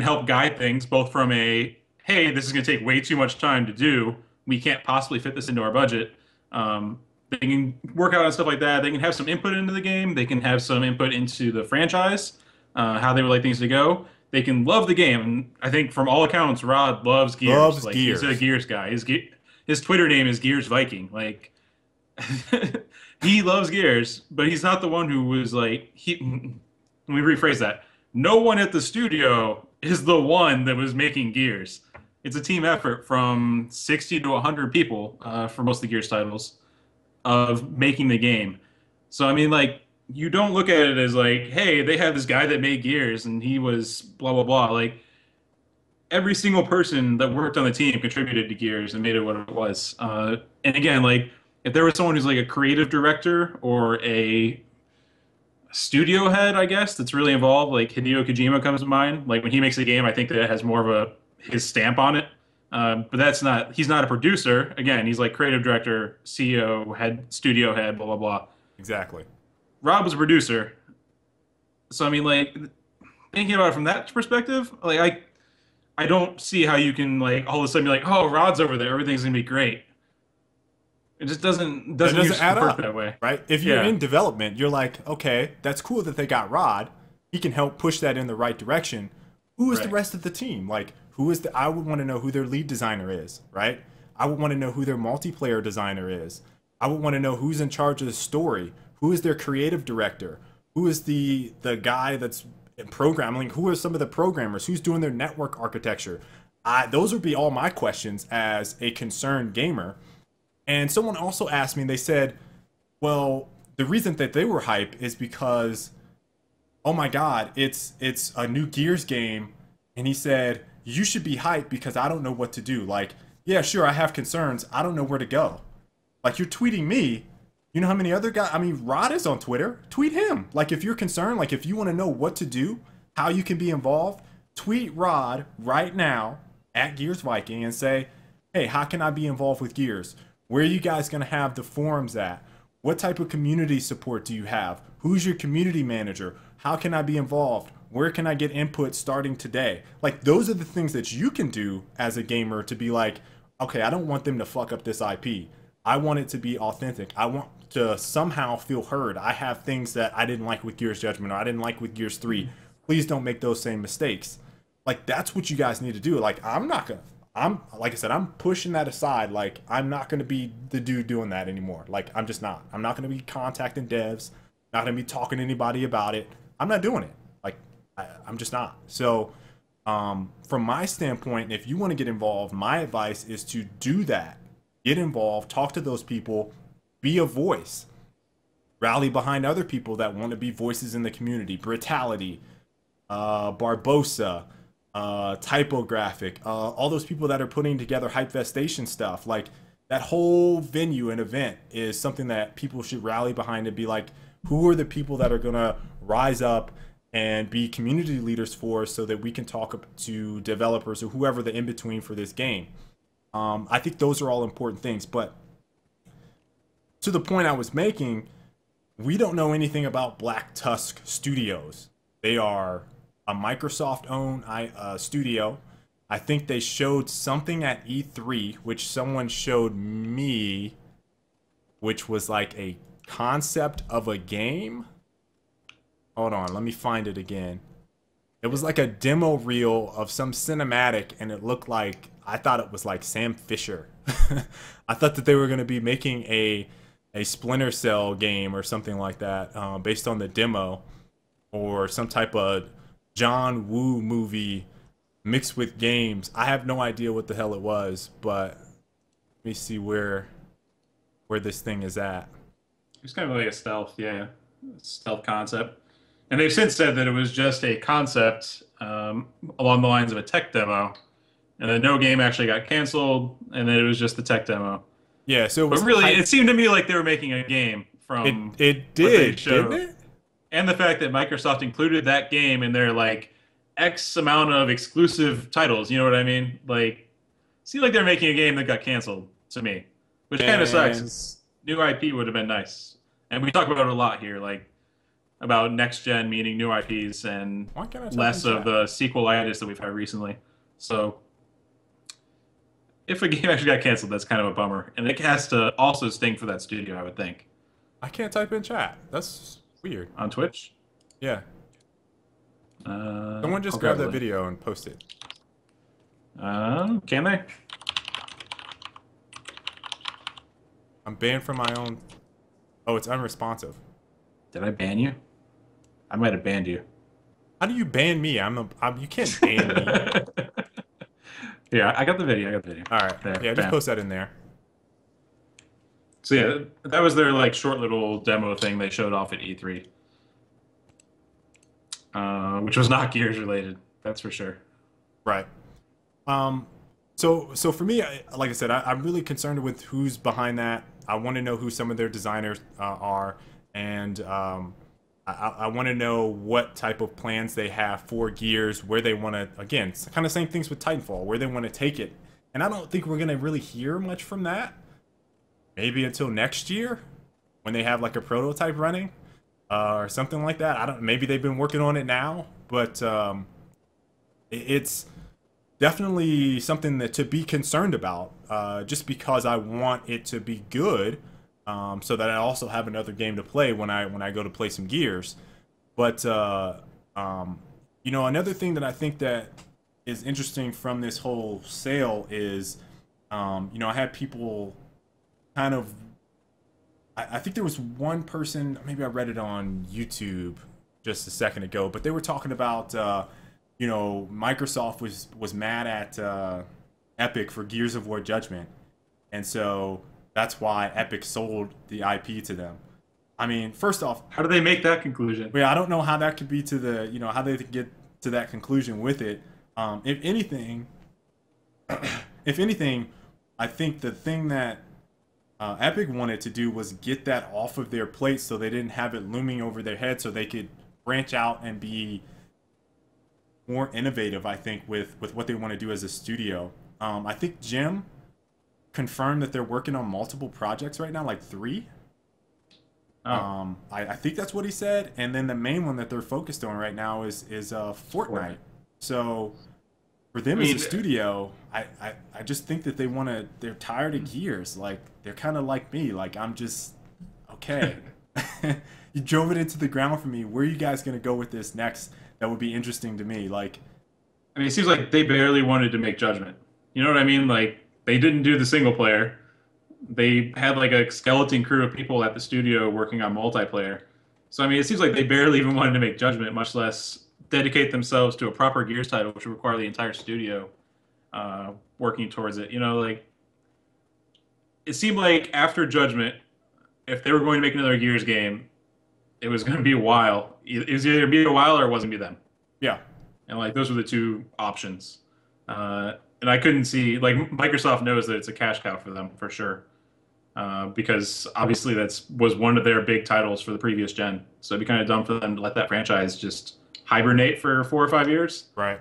help guide things both from a hey, this is going to take way too much time to do. We can't possibly fit this into our budget. They can work out on stuff like that. They can have some input into the game. They can have some input into the franchise, how they would like things to go. They can love the game, and I think from all accounts, Rod loves Gears. Loves Like he's a Gears. Gears guy. His Twitter name is Gears Viking. Like he loves Gears, but he's not the one who was like he. Let me rephrase that. No one at the studio is the one that was making Gears. It's a team effort from 60 to 100 people for most of the Gears titles of making the game. So I mean, like you don't look at it as like, hey, they have this guy that made Gears and he was blah blah blah. Like every single person that worked on the team contributed to Gears and made it what it was. And again, like if there was someone who's like a creative director or a studio head, I guess, that's really involved, like Hideo Kojima comes to mind. Like when he makes a game, I think that it has more of a his stamp on it. But that's not he's not a producer. Again, he's like creative director, CEO, head, studio head, blah blah blah. Exactly. Rob was a producer. So I mean, like thinking about it from that perspective, like I don't see how you can like all of a sudden be like, oh, Rod's over there, everything's gonna be great. It just That doesn't doesn't usually add work up, that way. right? If you're Yeah, in development, you're like, okay, that's cool that they got Rod. He can help push that in the right direction. Who is the right. rest of the team? Like, who is the? I would want to know who their lead designer is, right? I would want to know who their multiplayer designer is. I would want to know who's in charge of the story. Who is their creative director? Who is the guy that's programming? Who are some of the programmers? Who's doing their network architecture? Those would be all my questions as a concerned gamer. And someone also asked me, they said, well, the reason that they were hype is because, oh my God, it's a new Gears game. And he said, you should be hyped because I don't know what to do. Like, yeah, sure, I have concerns. I don't know where to go. Like, you're tweeting me. You know how many other guys? I mean, Rod is on Twitter. Tweet him. Like, if you're concerned, like, if you want to know what to do, how you can be involved, tweet Rod right now at Gears Viking and say, hey, how can I be involved with Gears? Where are you guys going to have the forums at? What type of community support do you have? Who's your community manager? How can I be involved? Where can I get input starting today? Like, those are the things that you can do as a gamer to be like, okay, I don't want them to fuck up this IP. I want it to be authentic. I want to somehow feel heard. I have things that I didn't like with Gears Judgment, or I didn't like with Gears 3. Please don't make those same mistakes. Like, that's what you guys need to do. Like, like I said, I'm pushing that aside. Like, I'm not going to be the dude doing that anymore. Like, I'm just not. I'm not going to be contacting devs, not going to be talking to anybody about it. I'm not doing it. Like, I'm just not. So, from my standpoint, if you want to get involved, my advice is to do that. Get involved, talk to those people, be a voice. Rally behind other people that want to be voices in the community. Brutality, Barbosa, Typographic, all those people that are putting together Hypefestation stuff. Like, that whole venue and event is something that people should rally behind and be like, who are the people that are going to rise up and be community leaders for us so that we can talk to developers or whoever the in-between for this game. I think those are all important things. But to the point I was making, we don't know anything about Black Tusk Studios. They are a Microsoft-owned studio. I think they showed something at E3, which someone showed me, which was like a concept of a game. Hold on, let me find it again. It was like a demo reel of some cinematic, and it looked like, I thought it was like Sam Fisher. I thought that they were going to be making a Splinter Cell game or something like that, based on the demo, or some type of John Woo movie mixed with games. I have no idea what the hell it was, but let me see where this thing is at. It's kind of like a stealth concept. And they've since said that it was just a concept along the lines of a tech demo, and then no game actually got canceled, and then it was just the tech demo. Yeah, so it was, but really, it seemed to me like they were making a game from it did, didn't it? And the fact that Microsoft included that game in their like X amount of exclusive titles, you know what I mean? Like, it seemed like they're making a game that got canceled to me, which kind of sucks. New IP would have been nice, and we talk about it a lot here, like about next gen meaning new IPs and less of the sequelitis that we've had recently. So, if a game actually got canceled, that's kind of a bummer, and it has to also sting for that studio, I would think. I can't type in chat. That's weird. On Twitch? Yeah. Someone just grab that video and post it. Can they? I'm banned from my own. Oh, it's unresponsive. Did I ban you? I might have banned you. How do you ban me? You can't ban me. Yeah, I got the video. All right. There, yeah, just post that in there. So yeah, that was their like short little demo thing they showed off at E3, which was not Gears related. That's for sure. Right. So for me, like I said, I'm really concerned with who's behind that. I want to know who some of their designers are, and I want to know what type of plans they have for Gears, where they want to, again, it's kind of same things with Titanfall, where they want to take it. And I don't think we're going to really hear much from that. Maybe until next year, when they have like a prototype running, or something like that. Maybe they've been working on it now, but it's definitely something that to be concerned about, just because I want it to be good. So that I also have another game to play when I go to play some Gears. But you know, another thing that I think that is interesting from this whole sale is, you know, I had people kind of, I think there was one person, maybe I read it on YouTube just a second ago, but they were talking about, you know, Microsoft was mad at Epic for Gears of War Judgment, and so that's why Epic sold the IP to them. I mean, first off, how do they make that conclusion? Yeah, I don't know how that could be to the, you know, how they get to that conclusion with it. If anything, I think the thing that Epic wanted to do was get that off of their plate so they didn't have it looming over their head, so they could branch out and be more innovative, I think, with what they want to do as a studio. I think Jim confirmed that they're working on multiple projects right now, like 3. Oh, I think that's what he said. And then the main one that they're focused on right now is Fortnite. Fortnite. So for I them as a mean, studio, I just think that they're tired of Gears. Like they're kind of like me. Like I'm just okay. You drove it into the ground for me. Where are you guys gonna go with this next? That would be interesting to me. Like I mean, it seems like they barely wanted to make Judgment. You know what I mean? Like they didn't do the single player. They had like a skeleton crew of people at the studio working on multiplayer. So I mean, it seems like they barely even wanted to make Judgment, much less dedicate themselves to a proper Gears title, which would require the entire studio working towards it. You know, like it seemed like after Judgment, if they were going to make another Gears game, it was going to be a while. It was either be a while or it wasn't be them. yeah, And like those were the two options. And I couldn't see like Microsoft knows that it's a cash cow for them for sure. Because obviously that's was one of their big titles for the previous gen. So it'd be kind of dumb for them to let that franchise just hibernate for 4 or 5 years. right.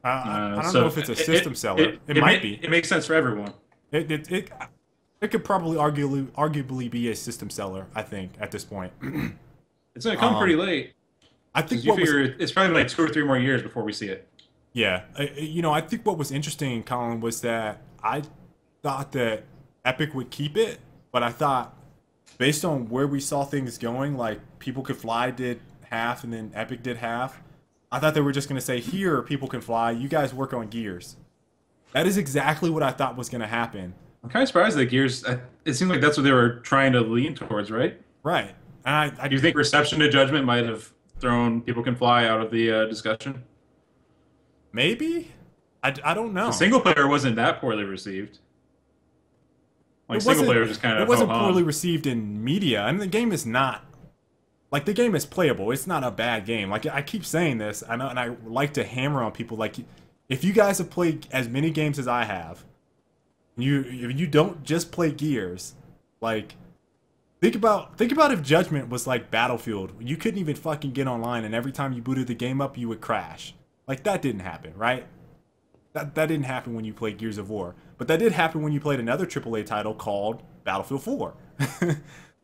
I don't know So if it's a system seller. It might be. It makes sense for everyone. It could probably arguably be a system seller. I think at this point. It's going to come pretty late. I think Because you figure it's probably like 2 or 3 more years before we see it. yeah, I think what was interesting, Colin, was that I thought that Epic would keep it, but I thought based on where we saw things going, like People Could Fly did half and then Epic did half. I thought they were just going to say, here, People Can Fly, you guys work on Gears. That is exactly what I thought was going to happen. I'm kind of surprised that Gears. It seemed like that's what they were trying to lean towards, right? Right. And Do you think Reception to Judgment might have thrown People Can Fly out of the discussion? maybe? I don't know. The single player wasn't that poorly received. Like It single wasn't- player was just kind of It wasn't ho-hum. poorly received in media. I mean, the game is not like the game is playable. It's not a bad game. Like I keep saying this, I know, and I like to hammer on people. Like, if you guys have played as many games as I have, if you don't just play Gears, like think about if Judgment was like Battlefield. You couldn't even fucking get online, and every time you booted the game up, you would crash. Like that didn't happen, right? That didn't happen when you played Gears of War, but that did happen when you played another AAA title called Battlefield 4.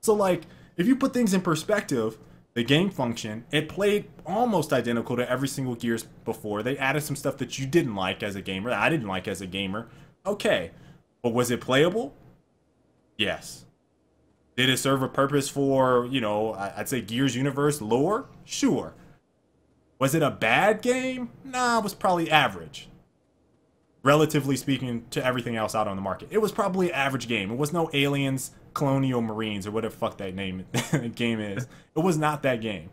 So like, if you put things in perspective, the game function, it played almost identical to every single Gears before. They added some stuff that you didn't like as a gamer, that I didn't like as a gamer. Okay, but was it playable? Yes. Did it serve a purpose for, I'd say Gears universe lore? Sure. Was it a bad game? Nah, it was probably average. Relatively speaking to everything else out on the market. It was probably an average game. It was no Aliens, Colonial Marines, or whatever the fuck that game is. It was not that game.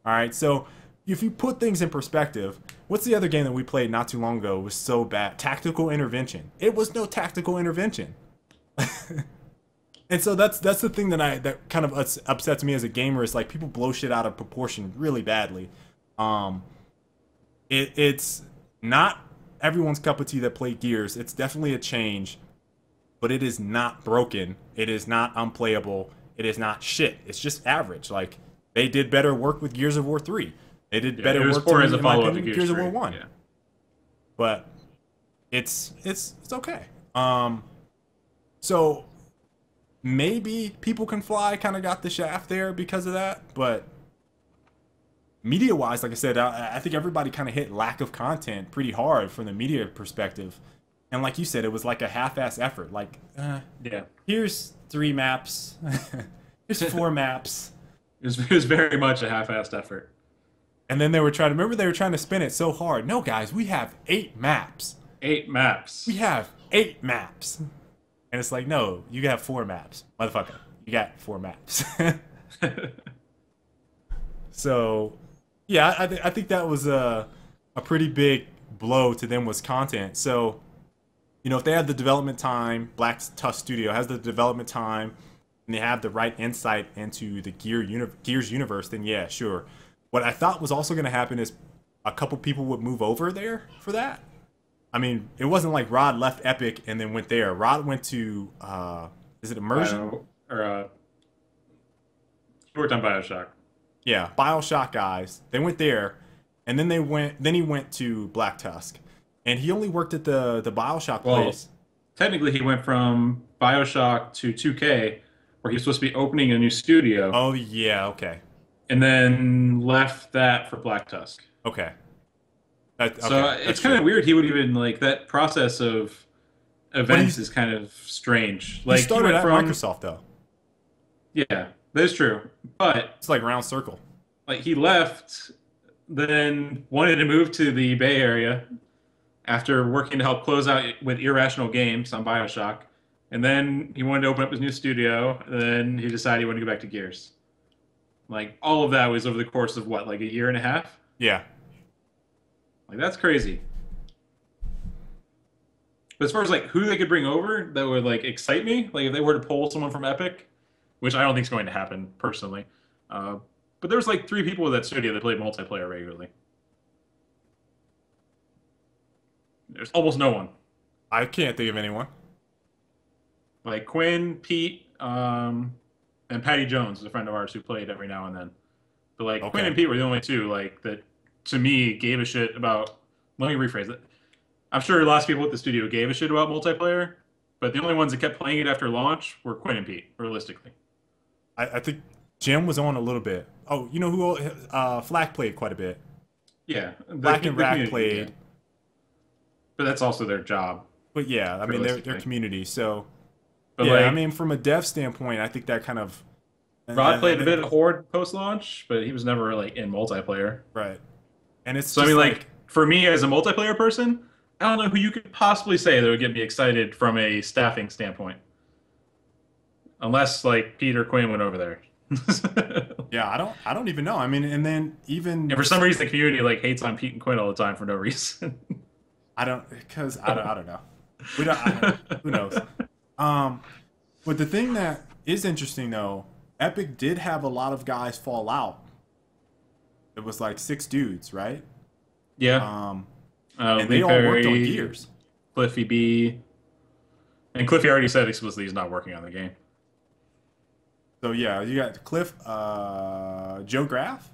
Alright, so if you put things in perspective, what's the other game that we played not too long ago was so bad? Tactical Intervention. It was no tactical intervention. And so that's the thing that kind of upsets me as a gamer, is like people blow shit out of proportion really badly. It's not everyone's cup of tea that played Gears. It's definitely a change, but it is not broken. It is not unplayable. It is not shit. It's just average. Like, they did better work with Gears of War 3. They did better work poor as a in my follow-up to opinion, Gears Gears of War 3. 1. Yeah. But it's okay. So maybe People Can Fly kind of got the shaft there because of that, but media wise, like I said, I think everybody kind of hit lack of content pretty hard from the media perspective. And like you said, it was like a half-ass effort. Like, Yeah. here's 3 maps, here's 4 maps. It was very much a half-assed effort. And then they were trying to spin it so hard. No, guys, we have 8 maps. 8 maps. We have 8 maps. And it's like, no, you got 4 maps. Motherfucker, you got 4 maps. So, yeah, I think that was a pretty big blow to them was content. So, if they have the development time, Black Tusk Studio has the development time, and they have the right insight into the Gears universe, then yeah, sure. What I thought was also going to happen is a couple people would move over there for that. I mean, it wasn't like Rod left Epic and then went there. Rod went to, is it Immersion? He worked on BioShock. Yeah, BioShock guys. They went there, and then he went to Black Tusk. And he only worked at the BioShock place. Technically, he went from BioShock to 2K, where he was supposed to be opening a new studio, Oh yeah, okay. and then left that for Black Tusk. Okay. So Okay, that's it's kind true. of weird. He would even like that process of But events is kind of strange. he Like he started went at from Microsoft though. yeah, that is true. But It's like round circle. like he left, then wanted to move to the Bay Area after working to help close out with Irrational Games on BioShock. And then he wanted to open up his new studio. And then he decided he wanted to go back to Gears. Like all of that was over the course of what, like a year and a half? Yeah. Like that's crazy. But as far as like who they could bring over that would like excite me, like if they were to pull someone from Epic, which I don't think is going to happen personally. Uh, but there's like three people in that studio that played multiplayer regularly. There's almost no one. I can't think of anyone. Like Quinn, Pete, and Patty Jones is a friend of ours who played every now and then. But like Quinn Okay. and Pete were the only two like that to me gave a shit about. Let me rephrase it. I'm sure lots of people at the studio gave a shit about multiplayer, but the only ones that kept playing it after launch were Quinn and Pete, realistically. I think Jim was on a little bit. Oh, you know who? Flack played quite a bit. Yeah, Flack and the Rack community, yeah. played, But that's also their job, but yeah, I mean they're realistically. community. So But yeah, I like mean from a dev standpoint, I think that kind of Rod played a and bit of Horde post-launch, but he was never like in multiplayer. right, and it's So I just mean, like like for me as a multiplayer person, I don't know who you could possibly say that would get me excited from a staffing standpoint, unless like Peter Quinn went over there. yeah, I don't even know. I mean, and then even And for some reason, the community like hates on Pete and Quinn all the time for no reason. I don't because I don't know. We don't. Who knows? Um, but the thing that is interesting though, Epic did have a lot of guys fall out. It was like 6 dudes, right? Yeah, Um, and they Lee all worked on Perry, Gears. Cliffy B, and Cliffy already said explicitly he's not working on the game. So yeah, you got Cliff, Joe Graff.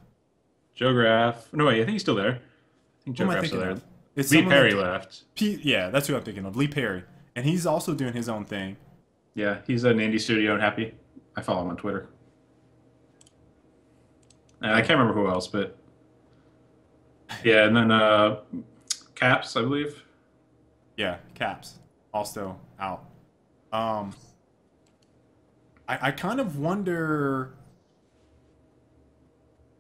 Joe Graff, no wait, I think he's still there. I think Who Joe am I Graff's still thinking there. of? It's Lee someone Perry like left. Yeah, that's who I'm thinking of. Lee Perry, and he's also doing his own thing. Yeah, he's an indie studio and happy. I follow him on Twitter. And I Yeah, can't remember who else, but yeah, and then Caps, I believe. yeah, Caps also out. Um, I kind of wonder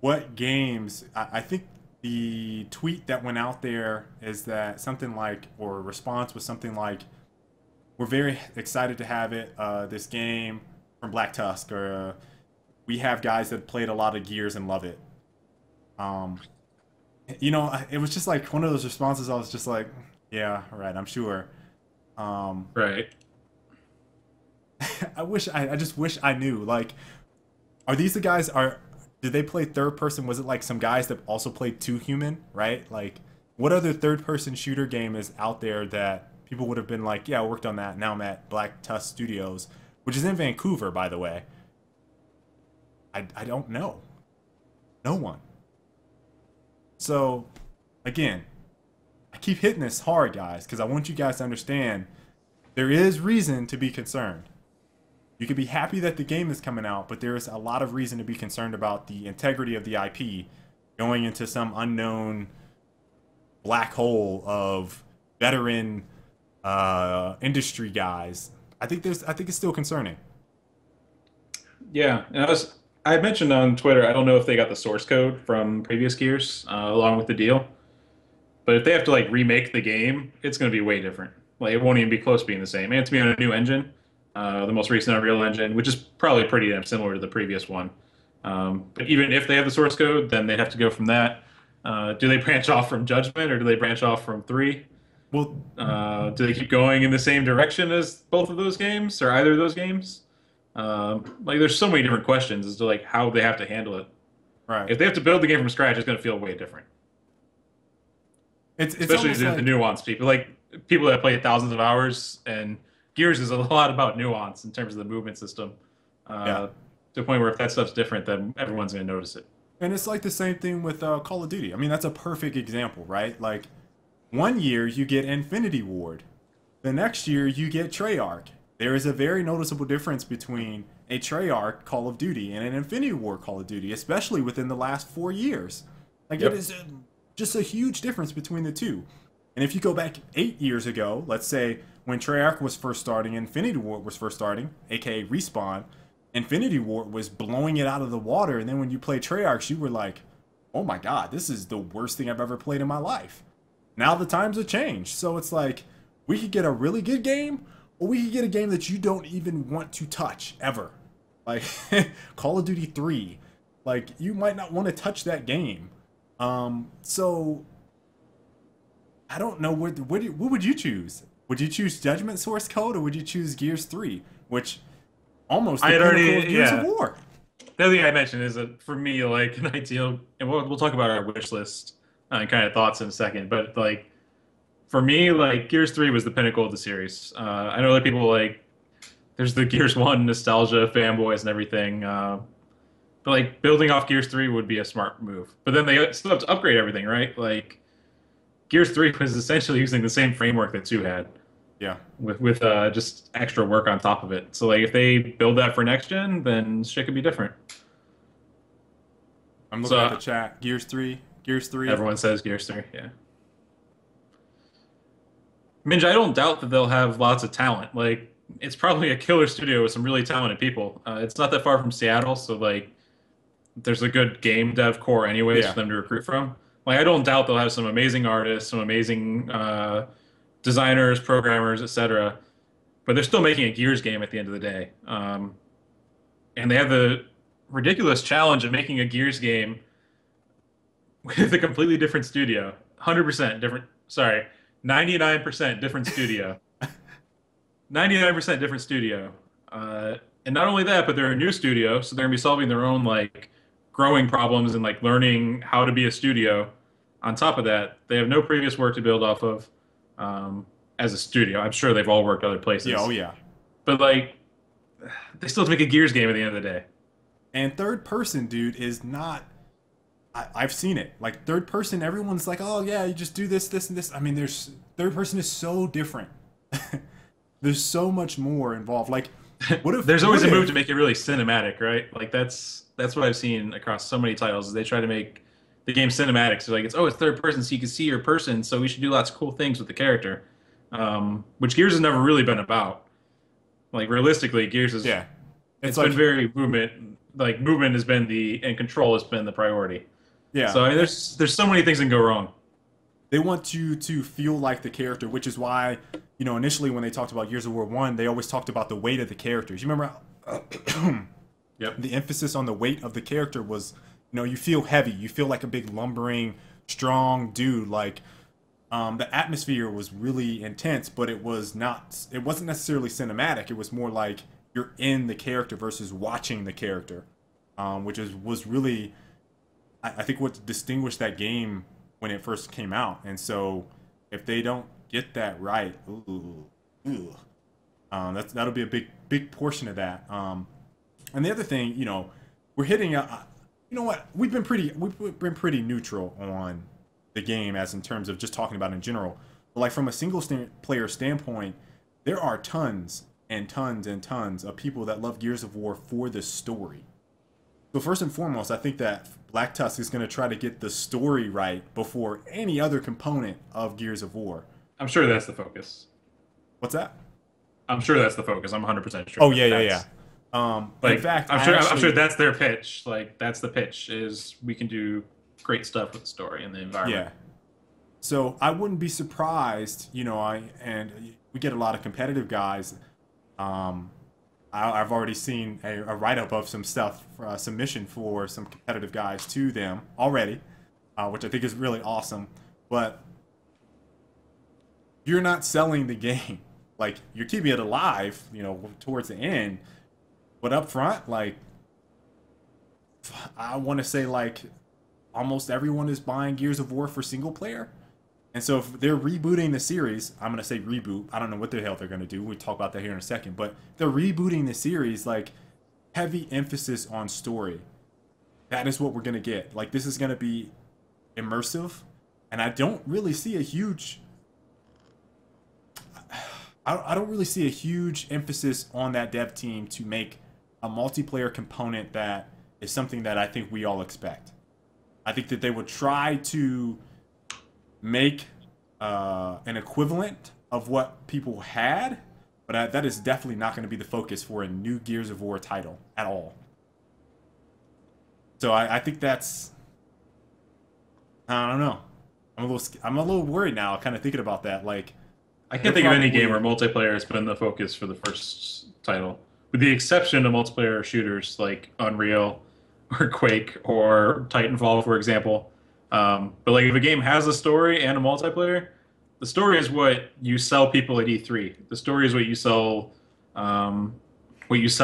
what games. I think the tweet that went out there is that something like, or response was something like, "We're very excited to have it. This game from Black Tusk, or we have guys that played a lot of Gears and love it." Um, it was just like one of those responses. I was just like, "Yeah, right, I'm sure." Um, Right. I just wish I knew. Like, are these the guys? Did they play third person? Was it like some guys that also played Two Human? Right? Like, what other third person shooter game is out there that people would have been like, yeah, I worked on that. Now I'm at Black Tusk Studios, which is in Vancouver, by the way. I don't know. No one. So, again, I keep hitting this hard, guys, because I want you guys to understand there is reason to be concerned. You could be happy that the game is coming out, but there is a lot of reason to be concerned about the integrity of the IP going into some unknown black hole of veteran industry guys. I think it's still concerning. Yeah, and I had mentioned on Twitter. I don't know if they got the source code from previous Gears along with the deal, but if they have to like remake the game, it's going to be way different. Like it won't even be close to being the same. And it's be on a new engine, the most recent Unreal Engine, which is probably pretty damn similar to the previous one. But even if they have the source code, then they'd have to go from that. Do they branch off from Judgment or do they branch off from 3? Well, Do they keep going in the same direction as both of those games or either of those games? Like, there's so many different questions as to like how they have to handle it. right. If they have to build the game from scratch, it's going to feel way different, It's especially almost the like nuance people, like people that play thousands of hours. And Gears is a lot about nuance in terms of the movement system. yeah. To the point where if that stuff's different, then everyone's going to notice it. And it's like the same thing with Call of Duty. I mean, that's a perfect example, right? Like, one year you get Infinity Ward, the next year you get Treyarch. There is a very noticeable difference between a Treyarch Call of Duty and an Infinity Ward Call of Duty, especially within the last 4 years. Like, it Yep. is just a huge difference between the two. And if you go back 8 years ago, let's say when Treyarch was first starting, Infinity Ward was first starting, aka Respawn, Infinity Ward was blowing it out of the water. And then when you play Treyarch, you were like, oh my god, this is the worst thing I've ever played in my life. Now the times have changed. So it's like, we could get a really good game, or we could get a game that you don't even want to touch, ever. Like, Call of Duty 3. Like, you might not want to touch that game. So, I don't know, what would you choose? Would you choose Judgment Source Code, or would you choose Gears 3? Which, almost the I had pinnacle of already, Gears yeah. of War. The other thing I mentioned is that for me, like an ideal, and we'll talk about our wish list and kind of thoughts in a second. But like for me, like Gears 3 was the pinnacle of the series. I know that people like there's the Gears 1 nostalgia fanboys and everything. But like building off Gears 3 would be a smart move. But then they still have to upgrade everything, right? Like Gears 3 was essentially using the same framework that 2 had Yeah. with just extra work on top of it. So like if they build that for next gen, then shit could be different. I'm looking So at the chat. Gears 3. Gears 3. everyone says Gears 3, yeah. Minj, I don't doubt that they'll have lots of talent. Like it's probably a killer studio with some really talented people. It's not that far from Seattle, so like there's a good game dev core anyways Yeah. for them to recruit from. Like I don't doubt they'll have some amazing artists, some amazing designers, programmers, etc. But they're still making a Gears game at the end of the day. And they have the ridiculous challenge of making a Gears game with a completely different studio. 100% different, sorry, 99% different studio. 99% different studio. And not only that, but they're a new studio, so they're going to be solving their own like growing problems and like learning how to be a studio. On top of that, they have no previous work to build off of as a studio. I'm sure they've all worked other places. Yeah, oh yeah. But like, they still have to make a Gears game at the end of the day. And third person, dude, is not. I've seen it. Like, third person, everyone's like, oh yeah, you just do this, this, and this. I mean, there's third person is so different. There's so much more involved. Like, what if There's always what a move if- to make it really cinematic, right? Like that's what I've seen across so many titles. Is they try to make the game cinematic. So like it's third person, so you can see your person. So we should do lots of cool things with the character, which Gears has never really been about. Like realistically, Gears is Yeah, it's like been very movement. Like movement has been and control has been the priority. yeah. So I mean, there's so many things that can go wrong. They want you to feel like the character, which is why, initially when they talked about Gears of War 1, they always talked about the weight of the characters. You remember Yep. the emphasis on the weight of the character was, you feel heavy. You feel like a big lumbering, strong dude. Like, the atmosphere was really intense, but it wasn't necessarily cinematic. It was more like you're in the character versus watching the character, was really, I think, what distinguished that game when it first came out. And so if they don't get that right, that'll be a big portion of that. And the other thing, we're hitting you know what, we've been pretty neutral on the game as in terms of just talking about in general. But like from a single player standpoint, there are tons and tons and tons of people that love Gears of War for the story. So first and foremost, I think that Black Tusk is going to try to get the story right before any other component of Gears of War. I'm sure that's the focus. What's that? I'm sure that's the focus. I'm 100% sure. Oh yeah. Like, in fact, I'm sure that's their pitch. Like that's the pitch is we can do great stuff with the story and the environment. Yeah. So I wouldn't be surprised, we get a lot of competitive guys. I've already seen a write-up of some stuff, submission for some competitive guys to them already, which I think is really awesome. But you're not selling the game. Like, you're keeping it alive, towards the end. But up front, like, I want to say, like, almost everyone is buying Gears of War for single player. And so if they're rebooting the series, I'm going to say reboot. I don't know what the hell they're going to do. We'll talk about that here in a second. But they're rebooting the series, like, heavy emphasis on story. That is what we're going to get. Like, this is going to be immersive. And I don't really see a huge... I don't really see a huge emphasis on that dev team to make a multiplayer component that is something that I think we all expect. I think that they would try to make an equivalent of what people had, but that is definitely not going to be the focus for a new Gears of War title at all. So I think that's, I don't know. I'm a little worried now, kind of thinking about that. Like, I can't think of any game where multiplayer has been the focus for the first title, with the exception of multiplayer shooters like Unreal or Quake or Titanfall, for example. But like, if a game has a story and a multiplayer, the story is what you sell people at E3. The story is what you sell, not producers,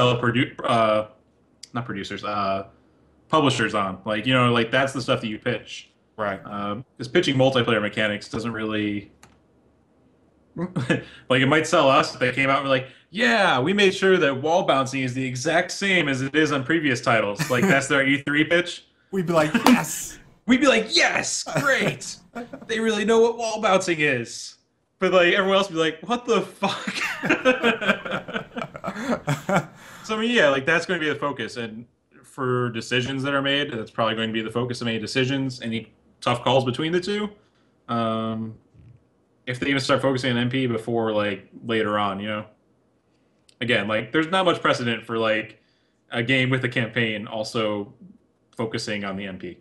publishers on. Like, like that's the stuff that you pitch. Right. Because pitching multiplayer mechanics doesn't really like, it might sell us if they came out and were like, yeah, we made sure that wall bouncing is the exact same as it is on previous titles. Like, that's their E3 pitch. We'd be like, yes. We'd be like, yes, great. They really know what wall bouncing is. But like, everyone else would be like, what the fuck? So I mean, yeah, like, that's going to be the focus. And for decisions that are made, that's probably going to be the focus of any decisions, any tough calls between the two. If they even start focusing on MP before, like, later on. Again, like, there's not much precedent for, like, a game with a campaign also focusing on the MP.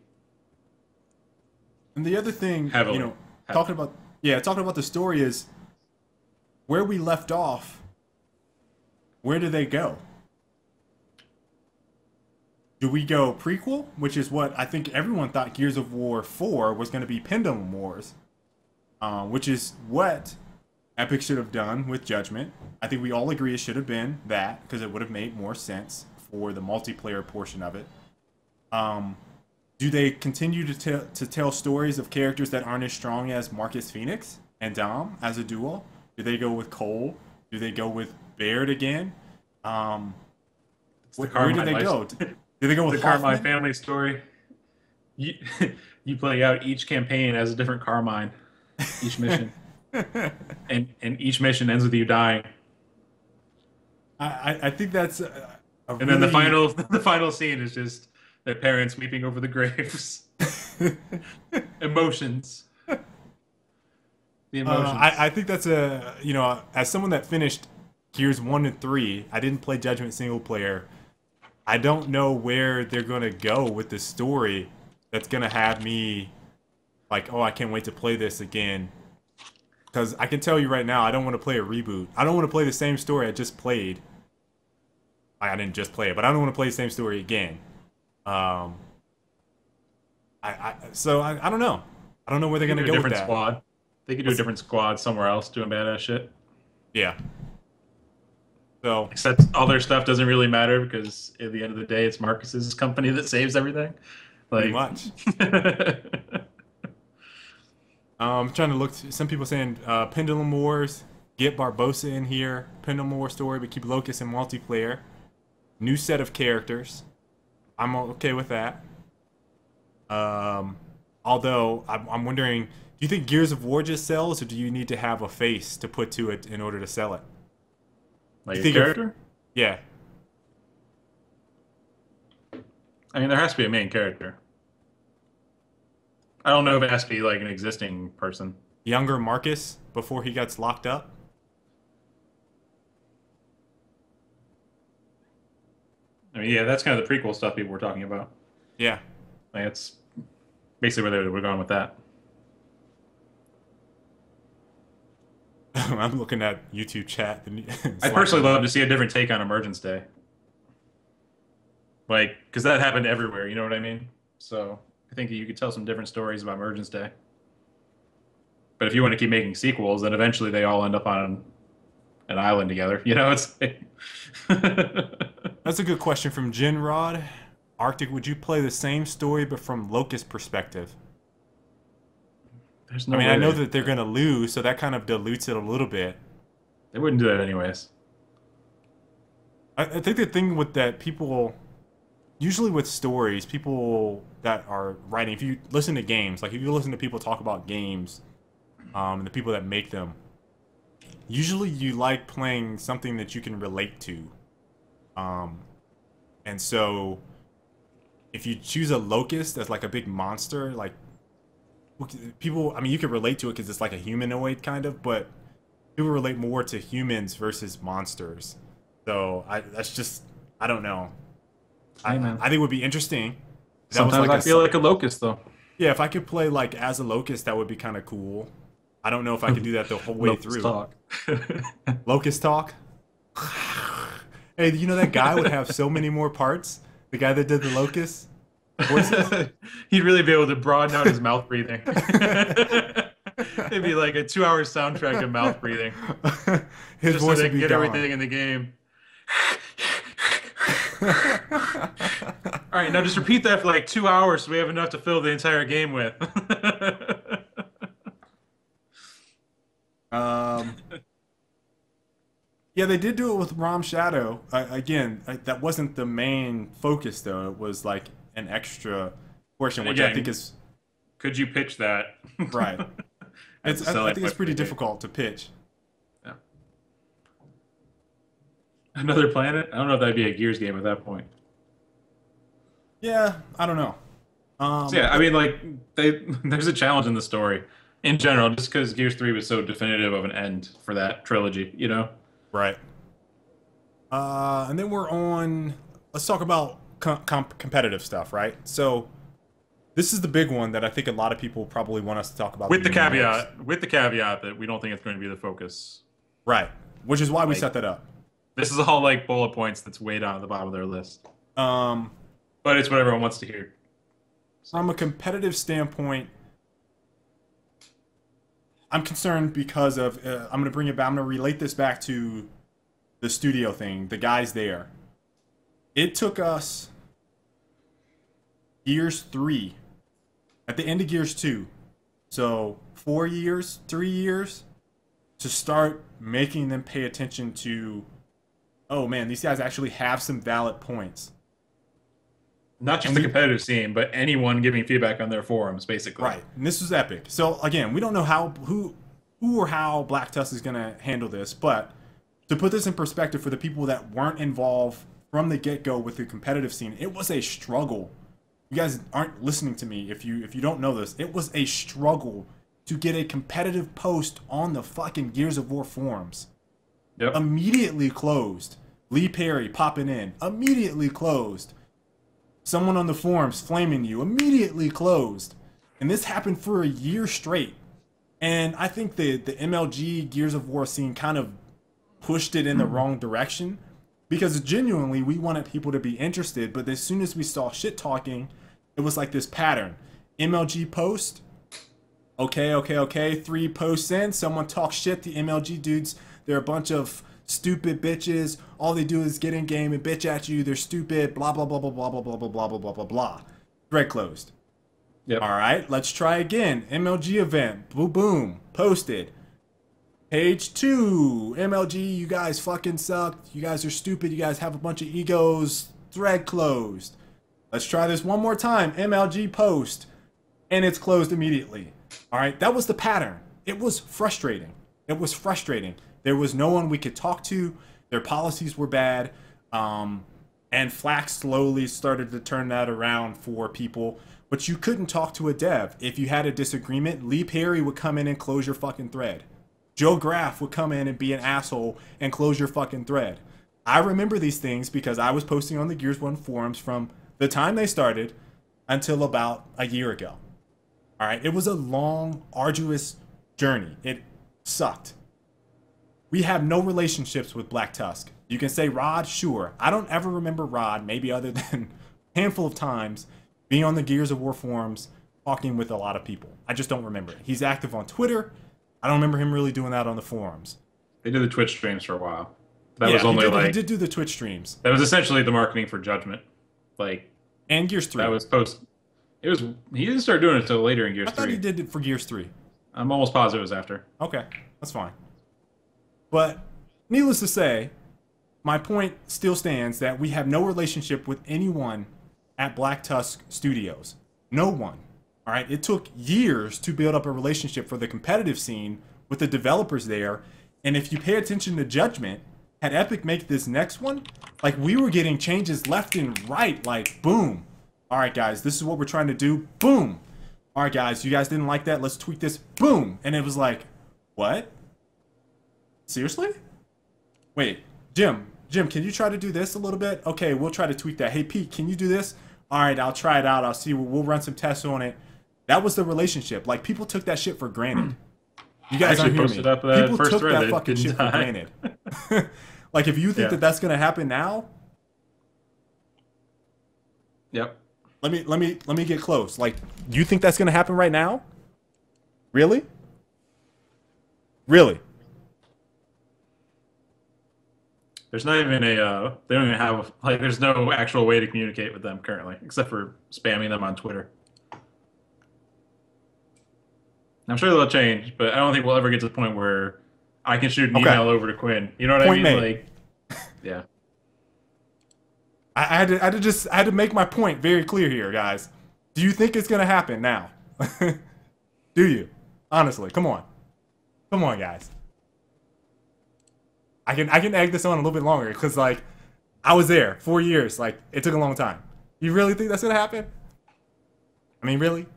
And the other thing, Heavily. talking about the story is where we left off. Where do they go? Do we go prequel, which is what I think everyone thought Gears of War 4 was going to be Pendulum Wars, which is what Epic should have done with Judgment. I think we all agree it should have been that, because it would have made more sense for the multiplayer portion of it. Do they continue to tell stories of characters that aren't as strong as Marcus Phoenix and Dom as a duo? Do they go with Cole? Do they go with Baird again? Where do they go? Do they go with the Carmine family story? You play out each campaign as a different Carmine, each mission, and each mission ends with you dying. I think that's and then the final scene is just their parents weeping over the graves. Emotions. The emotions. I think that's as someone that finished Gears 1 and 3, I didn't play Judgment single player. I don't know where they're going to go with the story that's going to have me like, oh, I can't wait to play this again. Because I can tell you right now, I don't want to play a reboot. I don't want to play the same story I just played. I didn't just play it, but I don't want to play the same story again. So I don't know. I don't know where they're going to go with that. Squad. They could do a different squad somewhere else doing badass shit. Yeah. So, except all their stuff doesn't really matter because at the end of the day, it's Marcus's company that saves everything. Like, pretty much. I'm trying to look. Some people saying Pendulum Wars, get Barbosa in here. Pendulum War story, but keep Locust in multiplayer. New set of characters. I'm okay with that. Although I'm wondering, do you think Gears of War just sells, or do you need to have a face to put to it in order to sell it? Like a character? Yeah. I mean, there has to be a main character. I don't know if it has to be like an existing person. Younger Marcus before he gets locked up? I mean, yeah, that's kind of the prequel stuff people were talking about. Yeah. Like, it's basically where they were going with that. I'm looking at YouTube chat. I personally love to see a different take on Emergence Day. Like, because that happened everywhere, you know what I mean? So I think you could tell some different stories about Emergence Day. But if you want to keep making sequels, then eventually they all end up on an island together. It's... That's a good question from Jinrod. Arctic, would you play the same story but from Locust perspective? There's no I know that they're going to lose, so that kind of dilutes it a little bit. They wouldn't do that anyways. I think the thing with that, people... Usually with stories, people that are writing... If you listen to games, like if you listen to people talk about games, and the people that make them, usually you like playing something that you can relate to. And so if you choose a locust as like a big monster, like people, I mean, you could relate to it because it's like a humanoid kind of, but people relate more to humans versus monsters. So that's just, I don't know. Hey, man. I think it would be interesting. That was Sometimes like I feel like a locust, though. yeah, if I could play like as a locust, that would be kind of cool. I don't know if I could do that the whole way Locust through. talk. Locust talk. Hey, you know that guy would have so many more parts. The guy that did the locust voices. He'd really be able to broaden out his mouth breathing. It'd be like a 2-hour soundtrack of mouth breathing, His just so voice they would can be get gone. everything in the game. All right, now just repeat that for like 2 hours so we have enough to fill the entire game with. Um, yeah, they did do it with Rom Shadow. Again, that wasn't the main focus, though. It was like an extra portion, which I Again, think is could you pitch that? right. That's a I selling think it's point pretty for the game. difficult to pitch. Yeah. Another planet? I don't know if that'd be a Gears game at that point. Yeah, I don't know. So yeah, I mean, like there's a challenge in the story in general, just because Gears 3 was so definitive of an end for that trilogy, you know? Right. And then we're on. Let's talk about competitive stuff, right? So this is the big one that I think a lot of people probably want us to talk about. With the most. caveat that we don't think it's going to be the focus. Right. Which is why we Like, set that up. this is all like bullet points that's way down at the bottom of their list. Um, But it's what everyone wants to hear. from a competitive standpoint, I'm concerned because of. I'm going to bring it back. I'm going to relate this back to the studio thing. The guys there. It took us Gears 3 at the end of Gears 2. So 4 years, 3 years to start making them pay attention to, oh man, these guys actually have some valid points. Not just And the we- competitive scene, but anyone giving feedback on their forums, basically. Right. And this was epic. So again, we don't know who or how Black Tusk is going to handle this, but to put this in perspective for the people that weren't involved from the get-go with the competitive scene, it was a struggle. You guys aren't listening to me if you don't know this. It was a struggle to get a competitive post on the fucking Gears of War forums. Yep. Immediately closed. Lee Perry popping in. Immediately closed. Someone on the forums flaming you. Immediately closed. And this happened for a year straight. And I think the MLG Gears of War scene kind of pushed it in the wrong direction. Because genuinely, we wanted people to be interested. But as soon as we saw shit talking, it was like this pattern. MLG post. Okay. 3 posts in. Someone talks shit. The MLG dudes, they're a bunch of stupid bitches. All they do is get in game and bitch at you. They're stupid. Blah, blah, blah, blah, blah, blah, blah, blah, blah, blah, blah, blah, blah. Thread closed. Yep. All right, let's try again. MLG event. Boom, boom. Posted. Page 2. MLG, you guys fucking suck. You guys are stupid. You guys have a bunch of egos. Thread closed. Let's try this one more time. MLG post. And it's closed immediately. All right, that was the pattern. It was frustrating. It was frustrating. There was no one we could talk to. Their policies were bad. And Flack slowly started to turn that around for people. But you couldn't talk to a dev. If you had a disagreement, Lee Perry would come in and close your fucking thread. Joe Graff would come in and be an asshole and close your fucking thread. I remember these things because I was posting on the Gears 1 forums from the time they started until about a year ago. All right, it was a long, arduous journey. It sucked. We have no relationships with Black Tusk. You can say Rod, sure. I don't ever remember Rod, maybe other than a handful of times, being on the Gears of War forums, talking with a lot of people. I just don't remember it. He's active on Twitter. I don't remember him really doing that on the forums. They did the Twitch streams for a while. That was only he did do the Twitch streams. that was essentially the marketing for Judgment. Like And Gears 3. that was post. It was he didn't start doing it until later in Gears I thought 3. he did it for Gears 3. I'm almost positive it was after. Okay, that's fine. But needless to say, my point still stands that we have no relationship with anyone at Black Tusk Studios. No one. All right, it took years to build up a relationship for the competitive scene with the developers there. And if you pay attention to Judgment, had Epic make this next one, like we were getting changes left and right, like boom. All right, guys, this is what we're trying to do. Boom. All right, guys, you guys didn't like that. Let's tweak this. Boom. And it was like, what? Seriously? Wait, Jim, can you try to do this a little bit? Okay, we'll try to tweak that. Hey, Pete, can you do this? All right, I'll try it out. I'll see. We'll run some tests on it. That was the relationship. Like, people took that shit for granted. You guys aren't hearing me. People took that fucking shit for granted. Like, if you think that that's going to happen now... Yep. Let me get close. Like, you think that's going to happen right now? Really? Really? There's not even a, they don't even have, like, there's no actual way to communicate with them currently, except for spamming them on Twitter. I'm sure they'll change, but I don't think we'll ever get to the point where I can shoot an email over to Quinn. You know what I mean? Made. Like, yeah. I had to make my point very clear here, guys. Do you think it's gonna happen now? Do you? Honestly, come on, guys. I can egg this on a little bit longer because like I was there 4 years. Like it took a long time. You really think that's gonna happen? I mean, really?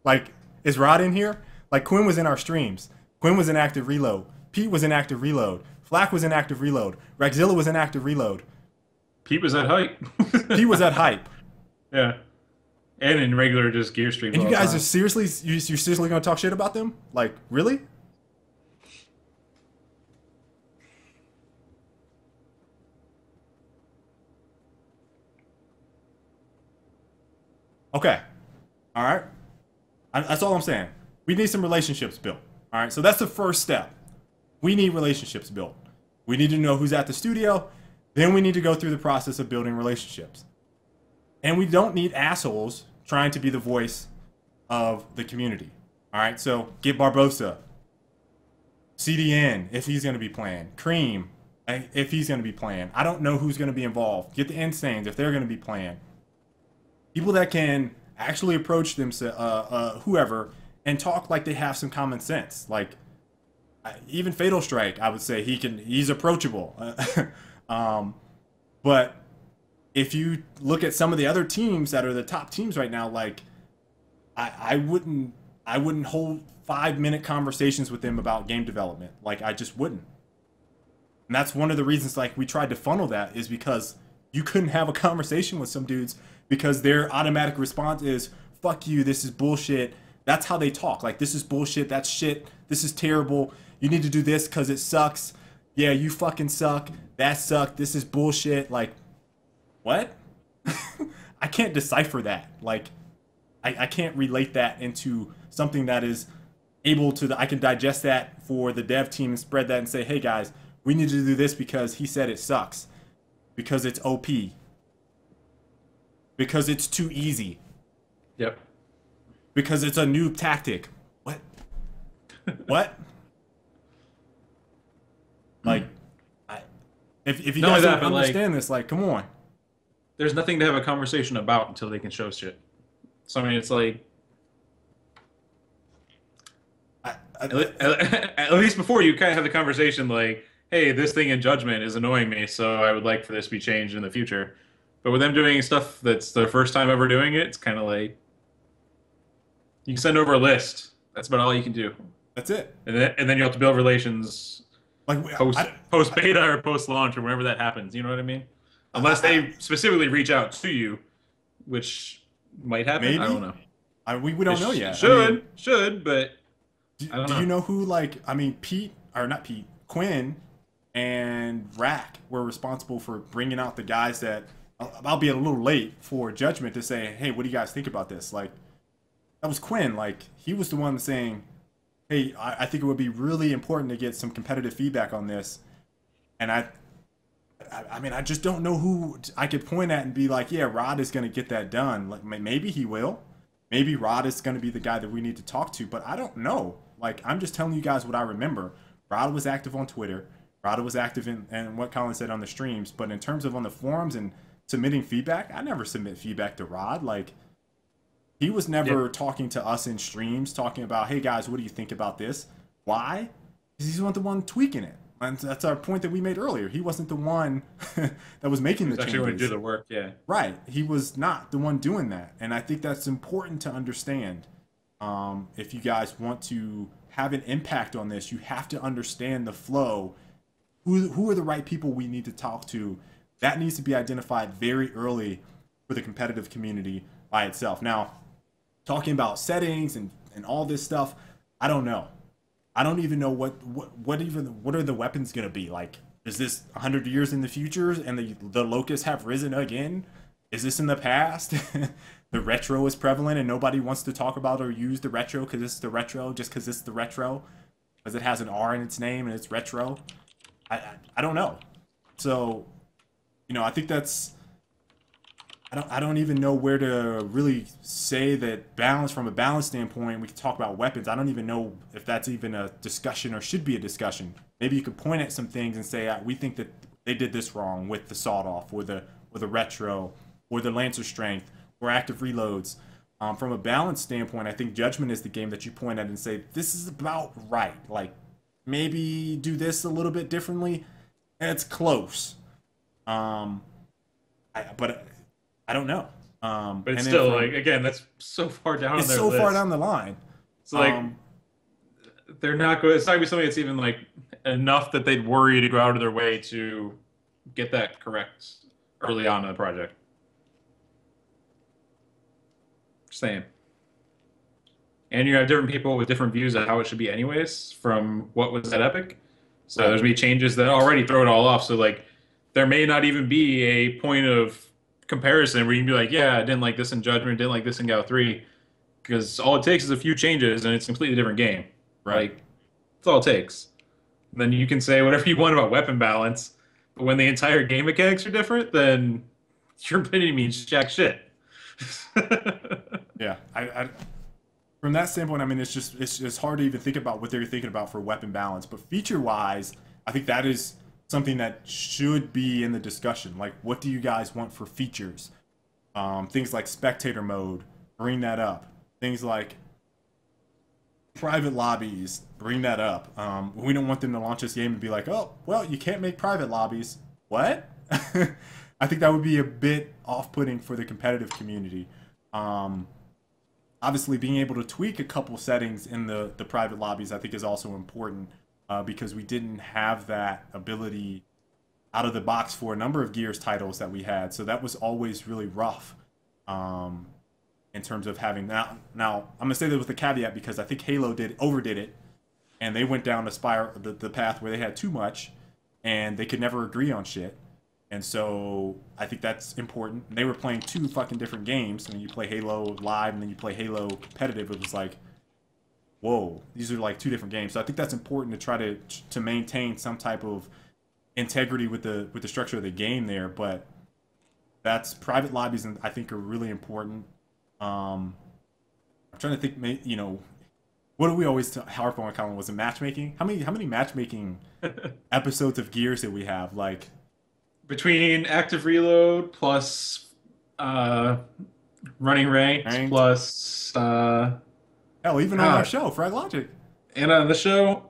Like, is Rod in here? Like Quinn was in our streams. Quinn was in active reload. Pete was in active reload. Flack was in active reload. Rexzilla was in active reload. Pete was at hype. Pete was at hype. Yeah. And in regular just gear stream. And you guys are seriously, you're seriously gonna talk shit about them? Like, really? Okay. All right. That's all I'm saying. We need some relationships built. All right. So that's the first step. We need relationships built. We need to know who's at the studio. Then we need to go through the process of building relationships. And we don't need assholes trying to be the voice of the community. All right. So get Barbosa, CDN if he's going to be playing, Cream if he's going to be playing. I don't know who's going to be involved. Get the Instains if they're going to be playing. People that can actually approach them, whoever, and talk like they have some common sense. Like even Fatal Strike, I would say he's approachable. But if you look at some of the other teams that are the top teams right now, like I wouldn't hold 5-minute conversations with them about game development. Like I just wouldn't. And that's one of the reasons like we tried to funnel that is because you couldn't have a conversation with some dudes because their automatic response is, fuck you, this is bullshit. That's how they talk. Like, this is bullshit, that's shit, this is terrible. You need to do this because it sucks. Yeah, you fucking suck. That sucked. This is bullshit. Like, what? I can't decipher that. Like, I can't relate that into something that is able to, I can digest that for the dev team and spread that and say, hey guys, we need to do this because he said it sucks. Because it's OP. Because it's too easy. Yep. Because it's a new tactic. What? What? Like, if you guys don't understand this, like, come on. There's nothing to have a conversation about until they can show shit. So, I mean, it's like... At least before you kind of have the conversation like, hey, this thing in Judgment is annoying me, so I would like for this to be changed in the future. But with them doing stuff that's their first time ever doing it, it's kind of like... You can send over a list. That's about all you can do. That's it. And then you have to build relations like post beta or post launch or whenever that happens. You know what I mean? Unless they specifically reach out to you, which might happen. Maybe. I don't know. We don't know yet. Should, but I don't know. Do you know who, like, I mean, Quinn and Rack were responsible for bringing out the guys that, albeit a little late, for Judgment to say, hey, what do you guys think about this? Like, that was Quinn. Like, he was the one saying, hey, I think it would be really important to get some competitive feedback on this. And I mean, I just don't know who I could point at and be like, yeah, Rod is going to get that done. Like, maybe he will. Maybe Rod is going to be the guy that we need to talk to, but I don't know. Like, I'm just telling you guys what I remember. Rod was active on Twitter. Rod was active in what Colin said on the streams. But in terms of on the forums and submitting feedback, I never submit feedback to Rod. Like, He was Yeah, never talking to us in streams, talking about, hey guys, what do you think about this? Why? Because he's not the one tweaking it. And that's our point that we made earlier. He wasn't the one that was making who's the actually going to do changes. the work? Yeah. Right. He was not the one doing that. And I think that's important to understand. If you guys want to have an impact on this, you have to understand the flow. Who are the right people we need to talk to? That needs to be identified very early for the competitive community by itself. Now, talking about settings and all this stuff, I don't know. I don't even know what are the weapons gonna be like. Is this 100 years in the future and the locusts have risen again? Is this in the past? The retro is prevalent and nobody wants to talk about or use the retro because it's the retro, just because it's the retro, because it has an R in its name and it's retro. I don't know. So, I think that's I don't even know where to really say that balance from a balance standpoint. We can talk about weapons. I don't even know if that's even a discussion or should be a discussion. Maybe you could point at some things and say we think that they did this wrong with the sawed off or the retro or the lancer strength or active reloads. From a balance standpoint, I think judgment is the game that you point at and say this is about right. Like maybe do this a little bit differently. And it's close. But I don't know. But it's And then still from, like, again, that's so far down on it's their so far list. down the line. It's like Um, they're not going. It's not gonna be something that's even like enough that they'd worry to go out of their way to get that correct early on in the project. Just saying. And you have different people with different views of how it should be, anyways, from what was at Epic. So right. there's gonna be changes that already throw it all off. So like, there may not even be a point of comparison where you can be like, yeah, I didn't like this in Judgment, didn't like this in Gal 3, because all it takes is a few changes and it's a completely different game. Right. Like, that's all it takes. Then you can say whatever you want about weapon balance, but when the entire game mechanics are different, then your opinion means jack shit. Yeah. From that standpoint, I mean, it's hard to even think about what they're thinking about for weapon balance. But feature wise, I think that is something that should be in the discussion. Like, what do you guys want for features? Things like spectator mode, bring that up. Things like private lobbies, bring that up. We don't want them to launch this game and be like, oh, well, you can't make private lobbies. What? I think that would be a bit off-putting for the competitive community. Obviously, being able to tweak a couple settings in the private lobbies, I think, is also important because we didn't have that ability out of the box for a number of Gears titles that we had. So that was always really rough. In terms of having that. Now, I'm gonna say that with a caveat because I think Halo overdid it, and they went down the path where they had too much, and they could never agree on shit. And so I think that's important. And they were playing two fucking different games. When you play Halo Live and then you play Halo Competitive, it was like, whoa, these are like two different games. So I think that's important to try to maintain some type of integrity with the structure of the game there. But that's private lobbies, and I think are really important. I'm trying to think, what do we always harp on, Colin? Was it matchmaking? How many matchmaking episodes of Gears did we have? Like Between active reload plus running ranked ranked? plus Hell, even on our God, show, Frag Logic. and on the show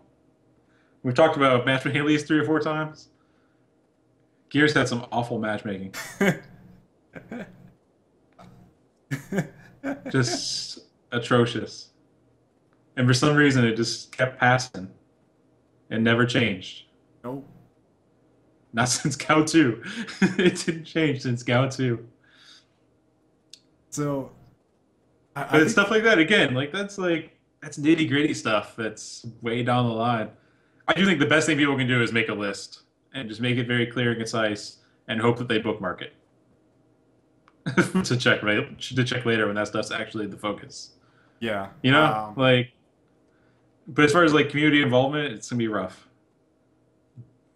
we talked about matchmaking at least 3 or 4 times. Gears had some awful matchmaking, just atrocious, and for some reason it just kept passing and never changed. Nope. Not since Gal 2. It didn't change since Gal 2. So I But it's think stuff like that again. That's nitty gritty stuff. That's way down the line. I do think the best thing people can do is make a list and just make it very clear and concise, and hope that they bookmark it to check later when that stuff's actually the focus. yeah. You know, like. But as far as like community involvement, it's gonna be rough.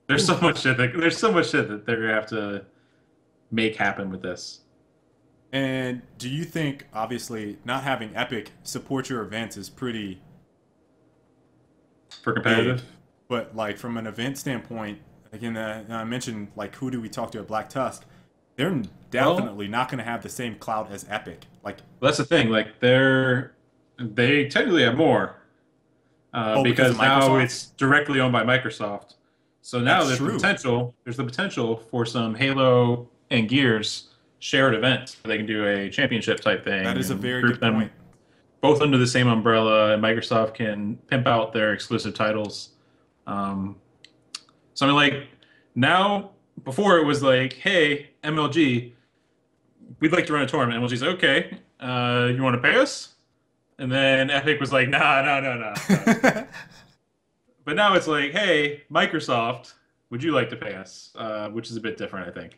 There's so much shit that they're gonna have to make happen with this. And do you think, obviously, not having Epic support your events is pretty For big, competitive. but like from an event standpoint, again, I mentioned like who do we talk to at Black Tusk? They're Well, definitely not going to have the same clout as Epic. Like, Well, that's the thing. Like they technically have more oh, because of because now Microsoft? it's directly owned by Microsoft. So now That's there's the true. potential. There's the potential for some Halo and Gears shared events where they can do a championship type That thing is a and very group good them point. both under the same umbrella, and Microsoft can pimp out their exclusive titles. Um, so I mean, like now, before it was like, hey, MLG, we'd like to run a tournament. MLG's like, okay, you want to pay us? And then Epic was like, nah, no, no, no, no. But now it's like, hey, Microsoft, would you like to pay us? Which is a bit different, I think.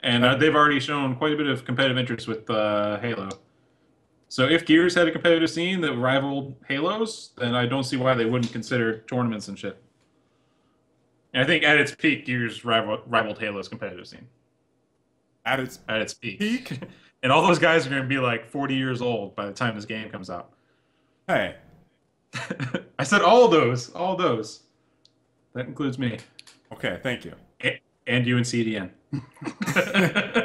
And That, they've already shown quite a bit of competitive interest with Halo. So if Gears had a competitive scene that rivaled Halo's, then I don't see why they wouldn't consider tournaments and shit. And I think at its peak, Gears rivaled Halo's competitive scene. at its At its peak. peak, And all those guys are going to be like 40 years old by the time this game comes out. hey, I said all those, all those. That includes me. okay, thank you. And you and CDN.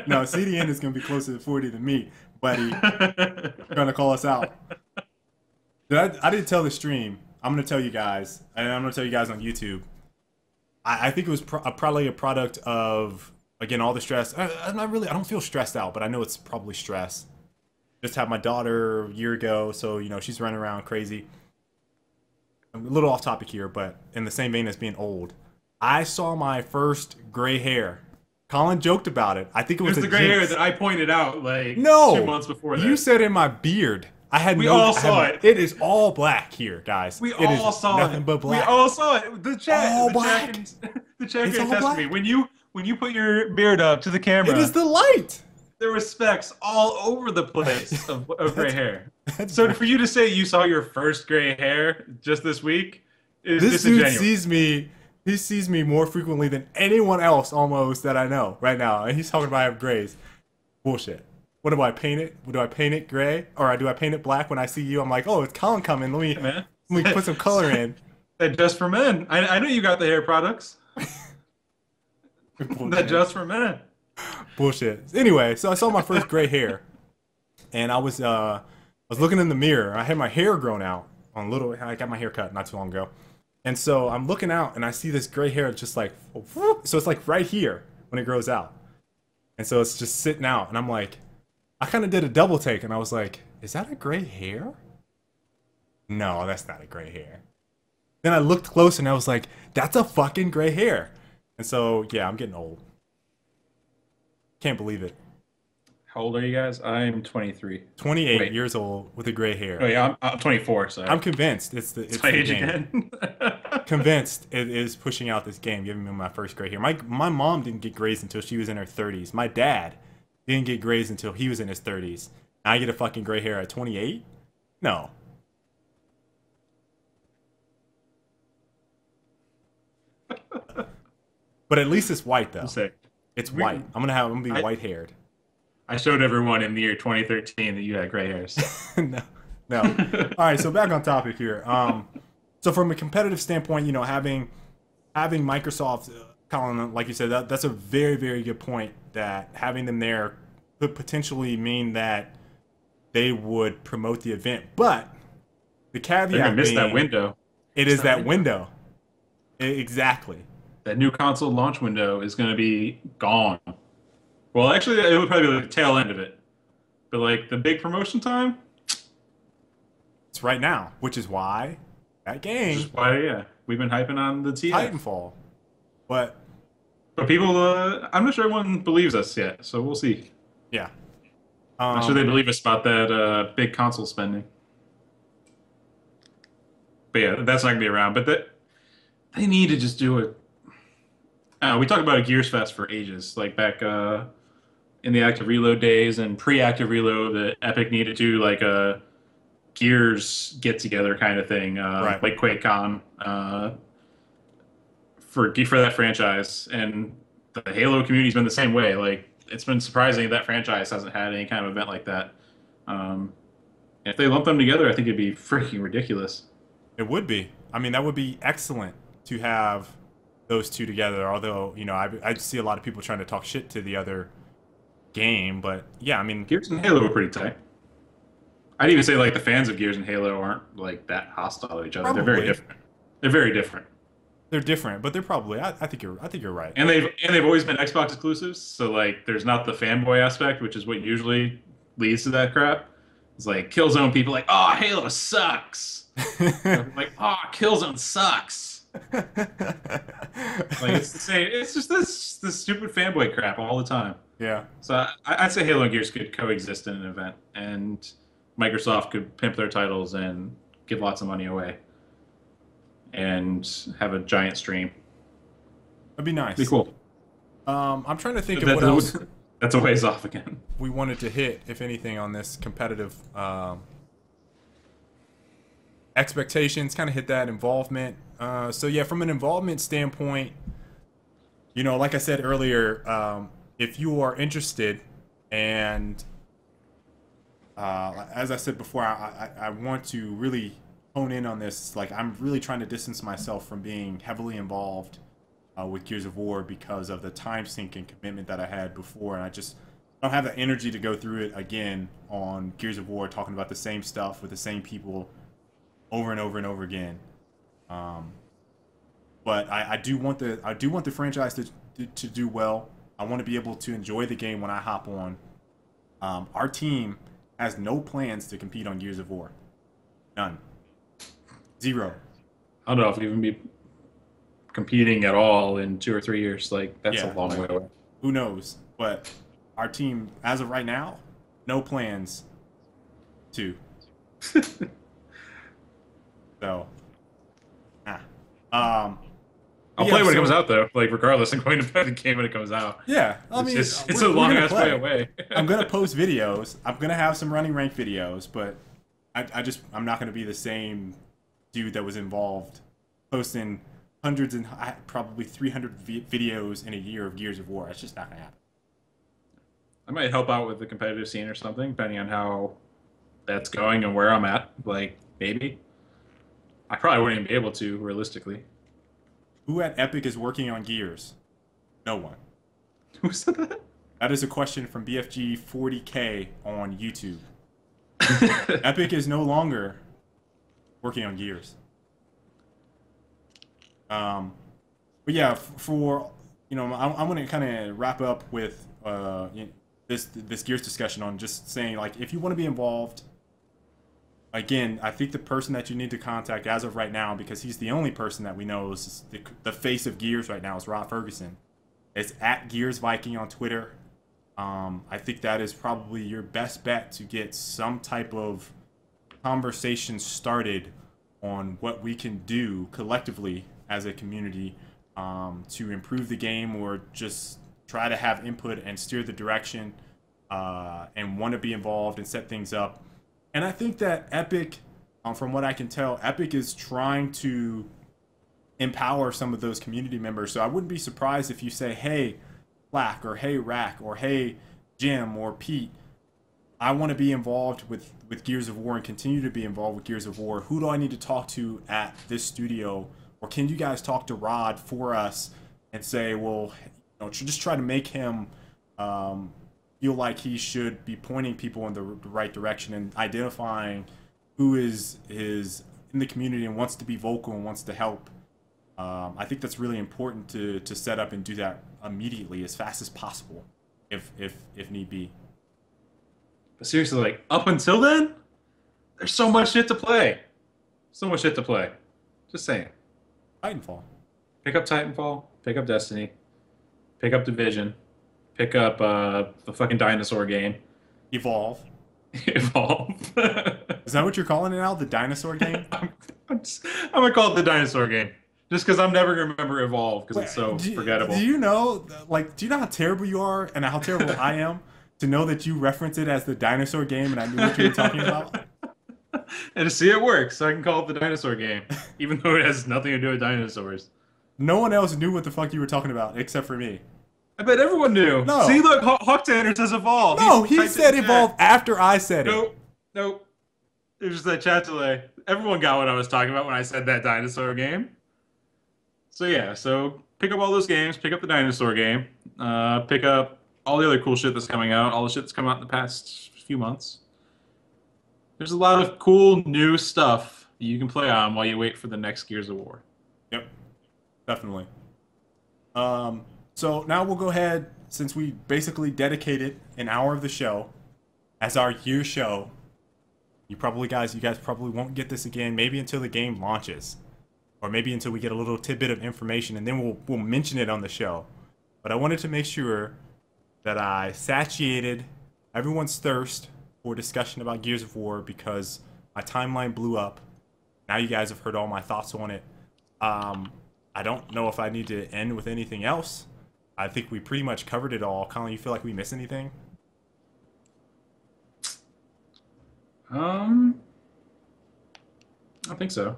No, CDN is going to be closer to 40 than me, buddy. Trying to call us out. I didn't tell the stream. I'm going to tell you guys, and I'm going to tell you guys on YouTube. I think it was probably a product of, again, all the stress. I'm not really, I don't feel stressed out, but I know it's probably stress. Just had my daughter a year ago, so, you know, she's running around crazy. I'm a little off topic here, but in the same vein as being old. I saw my first gray hair. Colin joked about it. I think it It was was a the gray hair jinx. that I pointed out like No, 2 months before you that. said in my beard. I had We no. all saw it. It is all black here, guys. We It is all saw nothing it. but We black. all saw it. The chat, All the black. chat the chat It's can all attest to black. me. When you put your beard up to the It camera, is the light. there were specks all over the place of gray hair. That's So for you to say you saw your first gray hair just this week is this dude disingenuous. sees me. He sees me more frequently than anyone else almost that I know right now, and he's talking about I have grays. Bullshit. What do I paint it? Do I paint it gray, or do I paint it black when I see you? I'm like, oh, it's Colin coming. Hey, man. Let me put some color in. That just for men. I know you got the hair products. That Bullshit. just for men. Bullshit. Anyway, so I saw my first gray hair, and I was looking in the mirror. I had my hair grown out on little. I got my hair cut not too long ago, and so I'm looking out and I see this gray hair just like, whoop. So it's like right here when it grows out, and so it's just sitting out, and I'm like, I kind of did a double take, and I was like, is that a gray hair? No, that's not a gray hair. Then I looked close and I was like, that's a fucking gray hair. And so yeah, I'm getting old. Can't believe it. How old are you guys? I'm 23. 28 Wait. years old with a gray hair. Oh yeah, I'm 24. So I'm convinced it's it's the my age game. again. Convinced it is pushing out this game, giving me my first gray hair. My mom didn't get grays until she was in her 30s. My dad didn't get grays until he was in his 30s. Now I get a fucking gray hair at 28? No. But at least it's white though. Sick. It's white. I'm gonna be white haired. I showed everyone in the year 2013 that you had gray hairs. No, no. All right, so back on topic here. So from a competitive standpoint, you know, having Microsoft, Colin, like you said, that's a very, very good point. That having them there could potentially mean that they would promote the event, but the They're gonna caveat miss being, that window. it is that window. Exactly. That new console launch window is gonna be gone. Well, actually, it would probably be like the tail end of it. But like the big promotion time, It's right now, which is why that game, which is why yeah, we've been hyping on the TF. Titanfall. But But people, I'm not sure everyone believes us yet, so we'll see. yeah, Not sure they believe us about that big console spending. But yeah, that's not gonna be around. But they need to just do it. We talked about a Gears Fest for ages, like back in the Active Reload days and pre-Active Reload. That Epic needed to do like a Gears get together kind of thing, Right. like QuakeCon for that franchise. And the Halo community's been the same way. Like it's been surprising that franchise hasn't had any kind of event like that. If they lump them together, I think it'd be freaking ridiculous. it would be. I mean, that would be excellent to have those two together. Although, you know, I see a lot of people trying to talk shit to the other game, but yeah, I mean, Gears and Halo were pretty tight. I'd even say like the fans of Gears and Halo aren't like that hostile to each other. They're very Probably different. They're very different. they're different, but they're probably. I think you're right. And they've always been Xbox exclusives, so like there's not the fanboy aspect, which is what usually leads to that crap. It's like Killzone people like, oh, Halo sucks. Like, oh, Killzone sucks. Like it's the same. It's just this stupid fanboy crap all the time. Yeah. So I'd say Halo and Gears could coexist in an event, and Microsoft could pimp their titles and give lots of money away, and have a giant stream. That'd be Be nice. cool. I'm trying to think of what else That's a ways off again. we wanted to hit, if anything, on this competitive expectations. Kind of hit that involvement. So yeah, from an involvement standpoint, like I said earlier, if you are interested, and as I said before, I want to really hone in on this. Like, I'm really trying to distance myself from being heavily involved with Gears of War because of the time sink and commitment that I had before, and I just don't have the energy to go through it again on Gears of War, talking about the same stuff with the same people over and over and over again. But I do want the franchise to do well. I want to be able to enjoy the game when I hop on. Our team has no plans to compete on Gears of War. None. Zero. I don't know if we even be competing at all in 2 or 3 years. Like that's Yeah, a long way away. who knows? But our team, as of right now, no plans to. So, ah. I'll play when it comes out though. Like regardless, I'm going to play the game when it comes out. Yeah, I mean, It's we're a long gonna ass way away. I'm gonna post videos. I'm gonna have some running rank videos, but I'm not gonna be the same dude that was involved posting hundreds and probably 300 videos in a year of Gears of War. It's just not gonna happen. I might help out with the competitive scene or something, depending on how that's going and where I'm at. Like maybe I probably wouldn't even be able to realistically. Who at Epic is working on Gears? No one. Who said that? That is a question from BFG 40K on YouTube. Epic is no longer working on Gears. But yeah, for I want to kind of wrap up with this Gears discussion on just saying, like, if you want to be involved, again, I think the person that you need to contact as of right now, because he's the only person that we know is the face of Gears right now, is Rod Fergusson. It's at Gears Viking on Twitter. I think that is probably your best bet to get some type of conversation started on what we can do collectively as a community to improve the game, or just try to have input and steer the direction, and want to be involved and set things up. And I think that Epic, from what I can tell, Epic is trying to empower some of those community members. So I wouldn't be surprised if you say, hey, Black, or hey, Rack, or hey, Jim, or Pete, I want to be involved with Gears of War and continue to be involved with Gears of War. Who do I need to talk to at this studio? Or can you guys talk to Rod for us and say, well, just try to make him feel like he should be pointing people in the right direction and identifying who is in the community and wants to be vocal and wants to help. I think that's really important to set up and do that immediately, as fast as possible, if need be. But seriously, like up until then, there's so much shit to play. So much shit to play. Just saying. Titanfall. Pick up Titanfall. Pick up Destiny. Pick up Division. Pick up the fucking dinosaur game. Evolve. Evolve. Is that what you're calling it now? The dinosaur game? I'm gonna call it the dinosaur game. Just because I'm never gonna remember Evolve because it's so forgettable. Do you know how terrible you are and how terrible I am to know that you reference it as the dinosaur game and I knew what you were talking about? And to see it work, so I can call it the dinosaur game, even though it has nothing to do with dinosaurs. No one else knew what the fuck you were talking about except for me. I bet everyone knew. No. See, look, Hawk Tanner says Evolve. No, he said Evolve after I said it. Nope. It was just that chat delay. Everyone got what I was talking about when I said that dinosaur game. So yeah, so pick up all those games, pick up the dinosaur game, pick up all the other cool shit that's coming out, all the shit that's come out in the past few months. there's a lot of cool new stuff you can play on while you wait for the next Gears of War. Yep, definitely. So now we'll go ahead, since we basically dedicated an hour of the show as our year show. You guys probably won't get this again, maybe until the game launches, or maybe until we get a little tidbit of information, and then we'll mention it on the show. But I wanted to make sure that I satiated everyone's thirst for discussion about Gears of War because my timeline blew up. Now you guys have heard all my thoughts on it. I don't know if I need to end with anything else. I think we pretty much covered it all. Colin, you feel like we missed anything? I think so.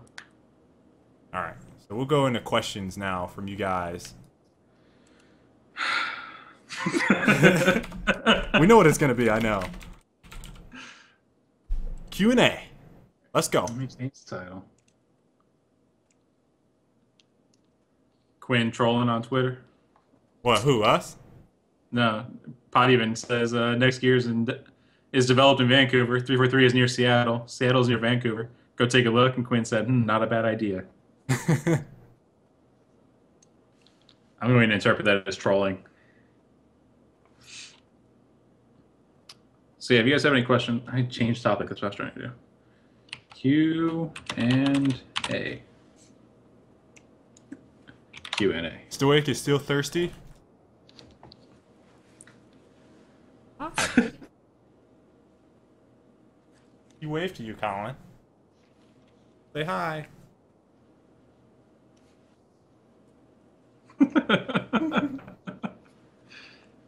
All right. So we'll go into questions now from you guys. We know what it's going to be, I know. Q&A. Let's go. Let me change the title. Quinn trolling on Twitter. What, who, us? No, Pot even says next Gears is developed in Vancouver. 343 is near Seattle. Seattle's near Vancouver. Go take a look. And Quinn said, not a bad idea. I'm going to interpret that as trolling. So yeah, if you guys have any questions, I changed topic. That's what I was trying to do. Q and A. Q&A. Stoic is still thirsty? Hi. He waved to you, Colin. Say hi.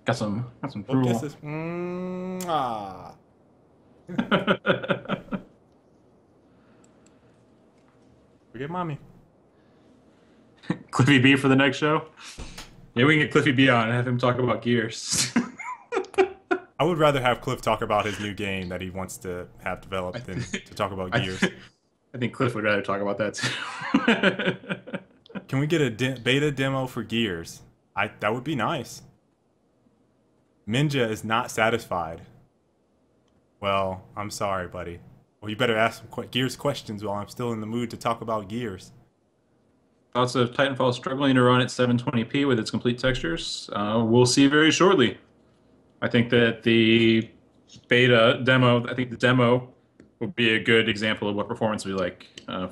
got some What drool. kisses? Mwah. Forget mommy. Cliffy B for the next show. Yeah, we can get Cliffy B on and have him talk about Gears. I would rather have Cliff talk about his new game that he wants to have developed than to talk about Gears. I think Cliff would rather talk about that too. Can we get a beta demo for Gears? That would be nice. Ninja is not satisfied. Well, I'm sorry, buddy. Well, you better ask some Gears questions while I'm still in the mood to talk about Gears. Thoughts of Titanfall struggling to run at 720p with its complete textures? We'll see very shortly. I think that the beta demo, I think the demo will be a good example of what performance we like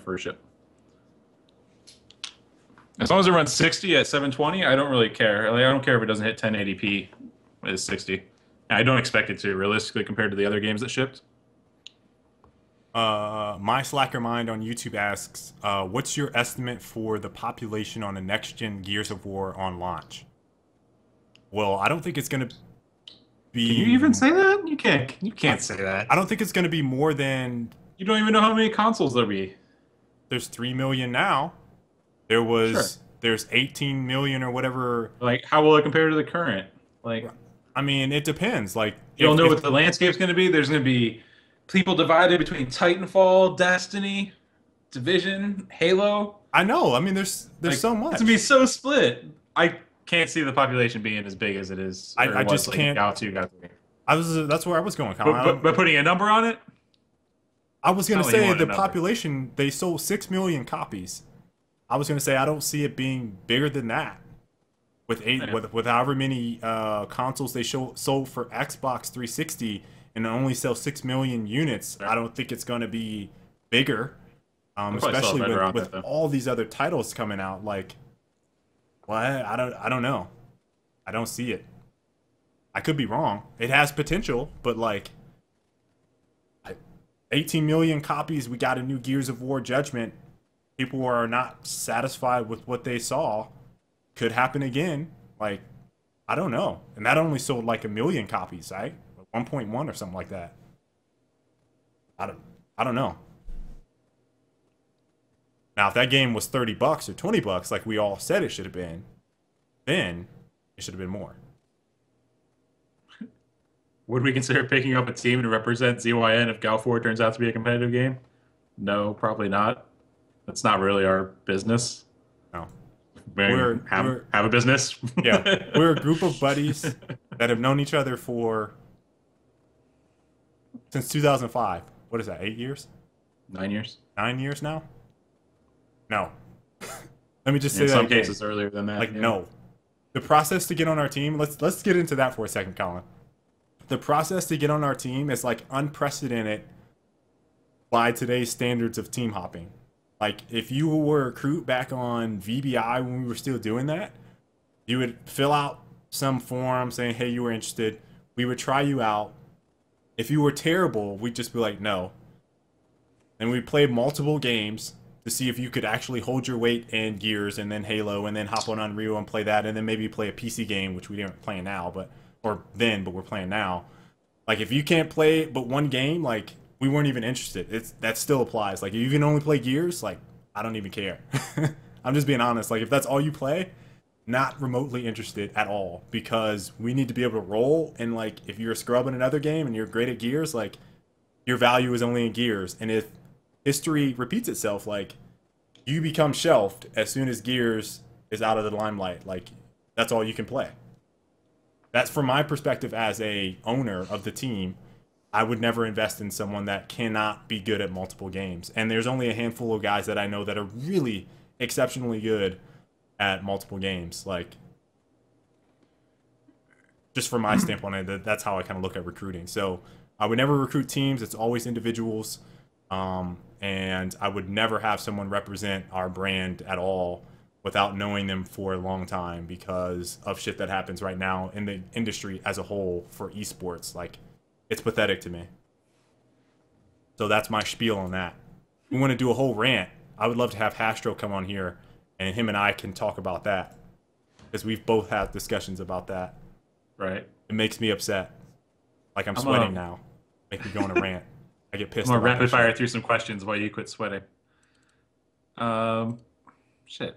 for a ship. As long as it runs 60 at 720, I don't really care. Like, I don't care if it doesn't hit 1080p at 60. I don't expect it to, realistically, compared to the other games that shipped. My Slacker Mind on YouTube asks, what's your estimate for the population on the next-gen Gears of War on launch? Well, I don't think it's going to be... Can you even say that? You can't say that. I don't think it's going to be more than... You don't even know how many consoles there'll be. There's 3 million now. There's 18 million or whatever. Like, how will it compare to the current? Like, I mean, it depends. Like, you don't know what the landscape's going to be. There's going to be people divided between Titanfall, Destiny, Division, Halo. I know. I mean, there's so much. It's going to be so split. I can't see the population being as big as it is. I just can't. That's where I was going, Colin. But putting a number on it? I was going to say the population, they sold 6 million copies. I was going to say I don't see it being bigger than that. With however many consoles they sold for Xbox 360 and only sell 6 million units, I don't think it's going to be bigger. Especially with all these other titles coming out. Like, well, I don't know. I don't see it. I could be wrong. It has potential, but like 18 million copies. We got a new Gears of War Judgment. People are not satisfied with what they saw. Could happen again. Like, I don't know. And that only sold like 1 million copies, right? 1.1 or something like that. I don't know. Now, if that game was $30 or $20, like we all said it should have been, then it should have been more. Would we consider picking up a team to represent ZYN if Gal 4 turns out to be a competitive game? No, probably not. That's not really our business. No. We have a business. Yeah. We're a group of buddies that have known each other since 2005. what is that, 8 years? 9 years. 9 years now? No. Let me just say In that some again. cases earlier than that. Like, Yeah. no. The process to get on our team, let's get into that for a second, Colin. The process to get on our team is like unprecedented by today's standards of team hopping. Like, if you were a recruit back on VBI when we were still doing that, you would fill out some form saying, hey, you were interested. We would try you out. If you were terrible, we'd just be like, no. And we'd play multiple games to see if you could actually hold your weight in Gears and then Halo and then hop on Unreal and play that and then maybe play a PC game, which we aren't playing now, but we're playing now. Like, if you can't play but one game, like, we weren't even interested. That still applies. Like, if you can only play Gears, like, I don't even care. I'm just being honest. Like, if that's all you play, not remotely interested at all, because we need to be able to roll. And like, if you're a scrub in another game and you're great at Gears, like, your value is only in Gears. And if history repeats itself, like, you become shelved as soon as Gears is out of the limelight. Like, that's all you can play. That's from my perspective as a owner of the team. I would never invest in someone that cannot be good at multiple games. And there's only a handful of guys that I know that are really exceptionally good at multiple games. Like, just from my standpoint, that's how I kind of look at recruiting. So I would never recruit teams. It's always individuals. And I would never have someone represent our brand at all without knowing them for a long time, because of shit that happens right now in the industry as a whole for esports. Like, it's pathetic to me. So that's my spiel on that. We want to do a whole rant. I would love to have Hastro come on here, and him and I can talk about that, because we've both had discussions about that. Right. It makes me upset. Like, I'm sweating now. Make me go on a rant. I get pissed. I'm gonna rapid fire through some questions while you quit sweating. Shit.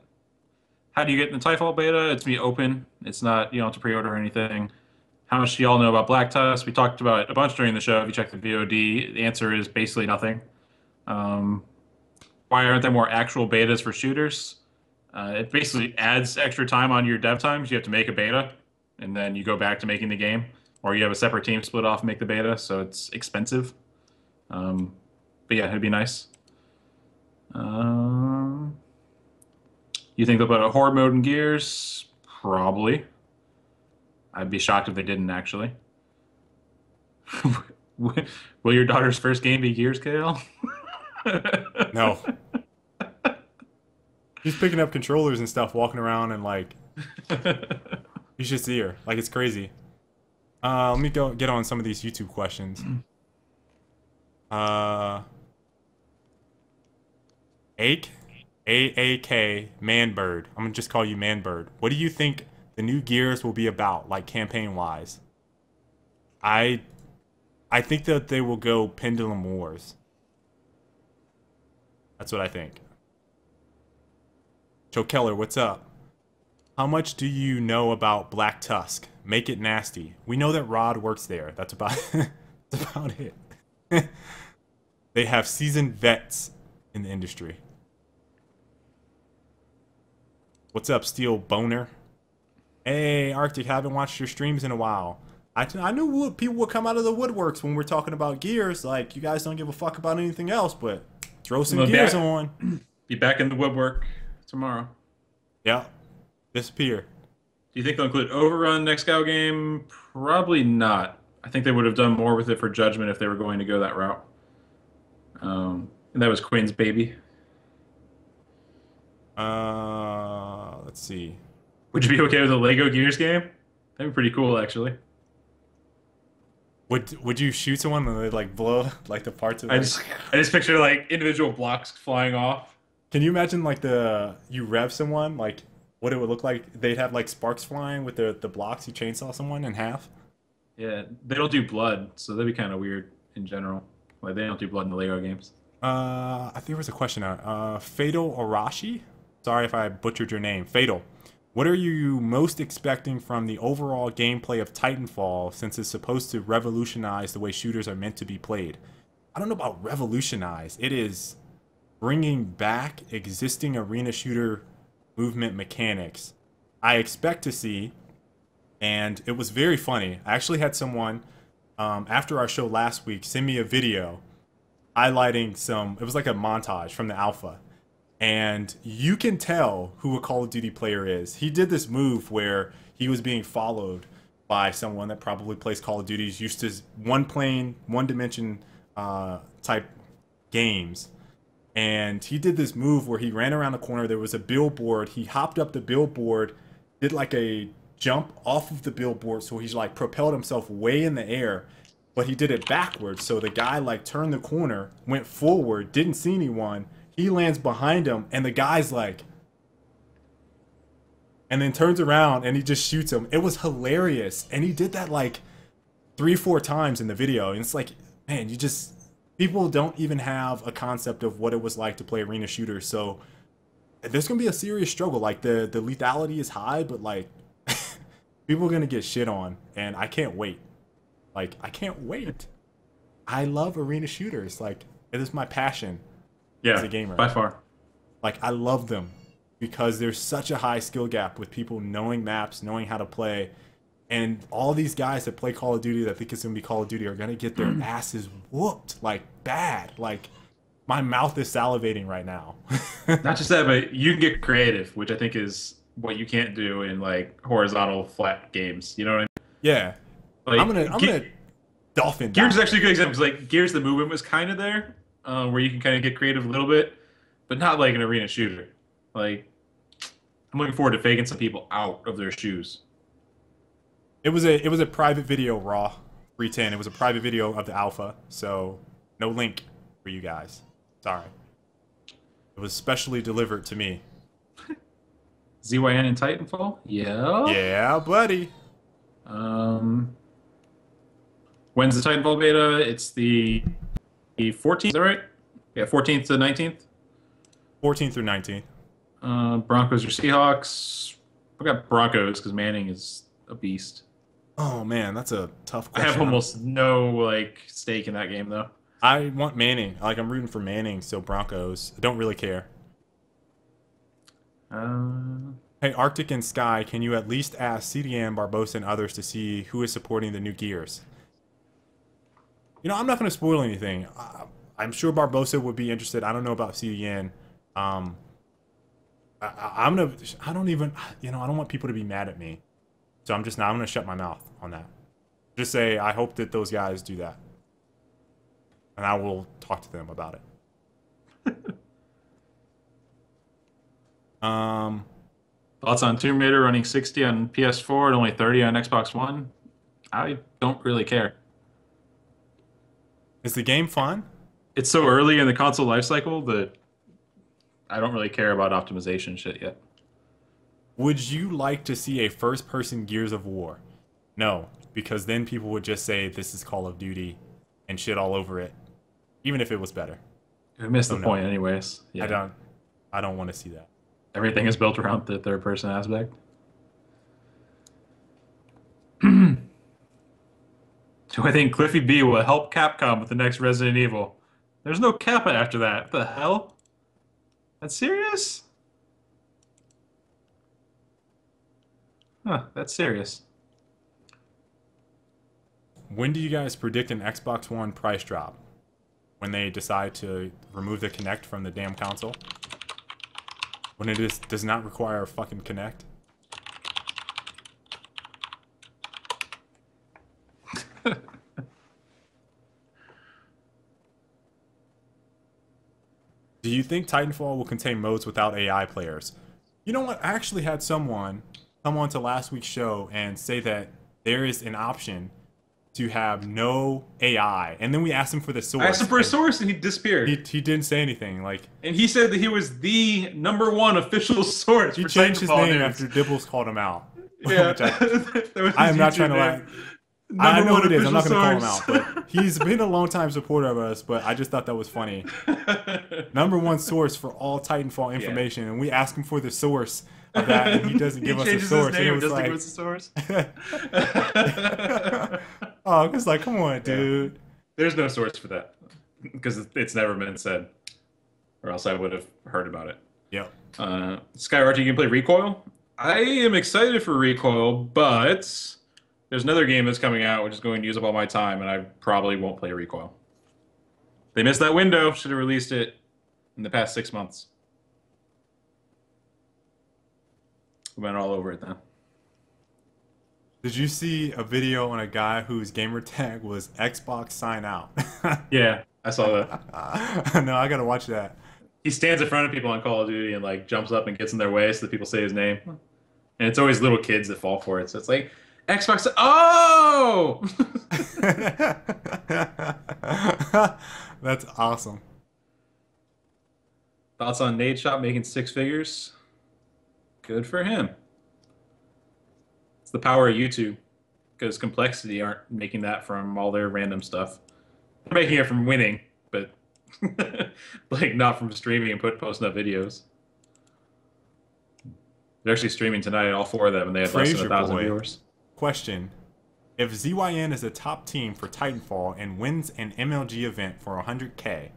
How do you get in the Titanfall Beta? It's be open. It's not, you don't have to pre-order or anything. How much do y'all know about Black Tusk? We talked about it a bunch during the show. If you check the VOD, the answer is basically nothing. Why aren't there more actual betas for shooters? It basically adds extra time on your dev times. You have to make a beta, and then you go back to making the game, or you have a separate team split off and make the beta, so it's expensive. But yeah, it'd be nice. You think they'll put a horde mode in Gears? Probably. I'd be shocked if they didn't, actually. Will your daughter's first game be Gears, Kale? No. She's picking up controllers and stuff, walking around, and like, you should see her. Like, it's crazy. Let me go get on some of these YouTube questions. AAK Manbird. I'm gonna just call you Manbird. What do you think the new Gears will be about, like, campaign wise? I think that they will go Pendulum Wars. That's what I think. Joe Keller, what's up? How much do you know about Black Tusk? Make it nasty. We know that Rod works there. That's about that's about it. They have seasoned vets in the industry. What's up, Steel Boner? Hey, Arctic, haven't watched your streams in a while. I knew people would come out of the woodworks when we're talking about Gears. Like, you guys don't give a fuck about anything else, but throw some Gears on. Be back in the woodwork tomorrow. Yeah. Disappear. Do you think they'll include Overrun next Gal game? Probably not. I think they would have done more with it for Judgment if they were going to go that route. And that was Quinn's baby. Let's see. Would you be okay with a Lego Gears game? That'd be pretty cool, actually. Would you shoot someone and they like blow like the parts of it? I just picture like individual blocks flying off. Can you imagine like you rev someone, like what it would look like? They'd have like sparks flying with the blocks. You chainsaw someone in half. Yeah, they don't do blood, so that'd be kind of weird in general. Like, they don't do blood in the Lego games. I think there was a question out. Fatal Arashi? Sorry if I butchered your name. Fatal. What are you most expecting from the overall gameplay of Titanfall, since it's supposed to revolutionize the way shooters are meant to be played? I don't know about revolutionize. It is bringing back existing arena shooter movement mechanics. I expect to see, and it was very funny. I actually had someone, after our show last week, send me a video highlighting some. It was like a montage from the alpha, and you can tell who a Call of Duty player is. He did this move where he was being followed by someone that probably plays Call of Duty, is used to one plane, one dimension type games. And he did this move where he ran around the corner. There was a billboard. He hopped up the billboard, did like a jump off of the billboard. So he's like propelled himself way in the air, but he did it backwards. So the guy like turned the corner, went forward, didn't see anyone. He lands behind him, and the guy's like, and then turns around and he just shoots him. It was hilarious. And he did that like 3-4 times in the video. And it's like, man, people don't even have a concept of what it was like to play arena shooters. So there's gonna be a serious struggle. Like the lethality is high, but like people are gonna get shit on, and I can't wait. Like, I can't wait. I love arena shooters. Like, it is my passion as a gamer. By far. Like, I love them because there's such a high skill gap with people knowing maps, knowing how to play. And all these guys that play Call of Duty that think it's going to be Call of Duty are going to get their asses whooped, like, bad. Like, my mouth is salivating right now. Not just that, but you can get creative, which I think is what you can't do in, like, horizontal flat games. You know what I mean? Yeah. Like, I'm gonna dolphin. Gears is actually a good example, because, like, Gears, the movement was kind of there, where you can kind of get creative a little bit, but not like an arena shooter. Like, I'm looking forward to faking some people out of their shoes. It was a private video, raw 310. It was a private video of the alpha, so no link for you guys. Sorry. It was specially delivered to me. ZYN and Titanfall? Yeah. Yeah, buddy. When's the Titanfall beta? It's the 14th, is that right? Yeah, 14th to 19th. 14th through 19th. Broncos or Seahawks? I got Broncos because Manning is a beast. Oh man, that's a tough I question. have almost no like stake in that game though. I want Manning. Like, I'm rooting for Manning, so Broncos. I don't really care. Hey, Arctic and Sky, can you at least ask CDM, Barbosa, and others to see who is supporting the new Gears? You know, I'm not going to spoil anything. I'm sure Barbosa would be interested. I don't know about CDN. I don't want people to be mad at me. So I'm going to shut my mouth on that. Just say, I hope that those guys do that. And I will talk to them about it. Thoughts on Tomb Raider running 60 on PS4 and only 30 on Xbox One? I don't really care. Is the game fun? It's so early in the console lifecycle that I don't really care about optimization shit yet. Would you like to see a first-person Gears of War? No, because then people would just say this is Call of Duty and shit all over it, even if it was better. I missed the point anyways. Yeah. I don't want to see that. Everything is built around the third-person aspect. Do I think Cliffy B will help Capcom with the next Resident Evil? There's no Kappa after that. What the hell? That's serious? Huh, that's serious. When do you guys predict an Xbox One price drop? When they decide to remove the Kinect from the damn console? When it does not require a fucking Kinect? Do you think Titanfall will contain modes without AI players? You know what? I actually had someone come on to last week's show and say that there is an option to have no AI, and then we asked him for the source. I asked him for a source, and he disappeared. He didn't say anything. Like, and he said that he was the #1 official source. He for changed his Titanfall name news. after Dibbles called him out. Yeah, I am not trying to lie. I know who it is. I'm not going to call him out, source. but he's been a long-time supporter of us. But I just thought that was funny. #1 source for all Titanfall information, and we asked him for the source of that, and he doesn't give us a source. His name, and it was doesn't like, give us a source. oh, it's like, come on, dude. Yeah. There's no source for that because it's never been said, or else I would have heard about it. Yep. Sky Archie, you can play Recoil. I am excited for Recoil, but there's another game that's coming out which is going to use up all my time, and I probably won't play Recoil. They missed that window. Should have released it in the past 6 months. We went all over it then. Did you see a video on a guy whose gamer tag was Xbox sign out? Yeah, I saw that. No, I gotta watch that. He stands in front of people on Call of Duty and like jumps up and gets in their way so that people say his name. And it's always little kids that fall for it. So it's like Xbox. Oh, That's awesome. thoughts on Nade Shop making 6 figures? Good for him. It's the power of YouTube because Complexity aren't making that from all their random stuff. They're making it from winning, but like not from streaming and posting up videos. They're actually streaming tonight, all 4 of them, and they had less than Fraser 1,000 boy. viewers. Question: if ZYN is a top team for Titanfall and wins an MLG event for 100K,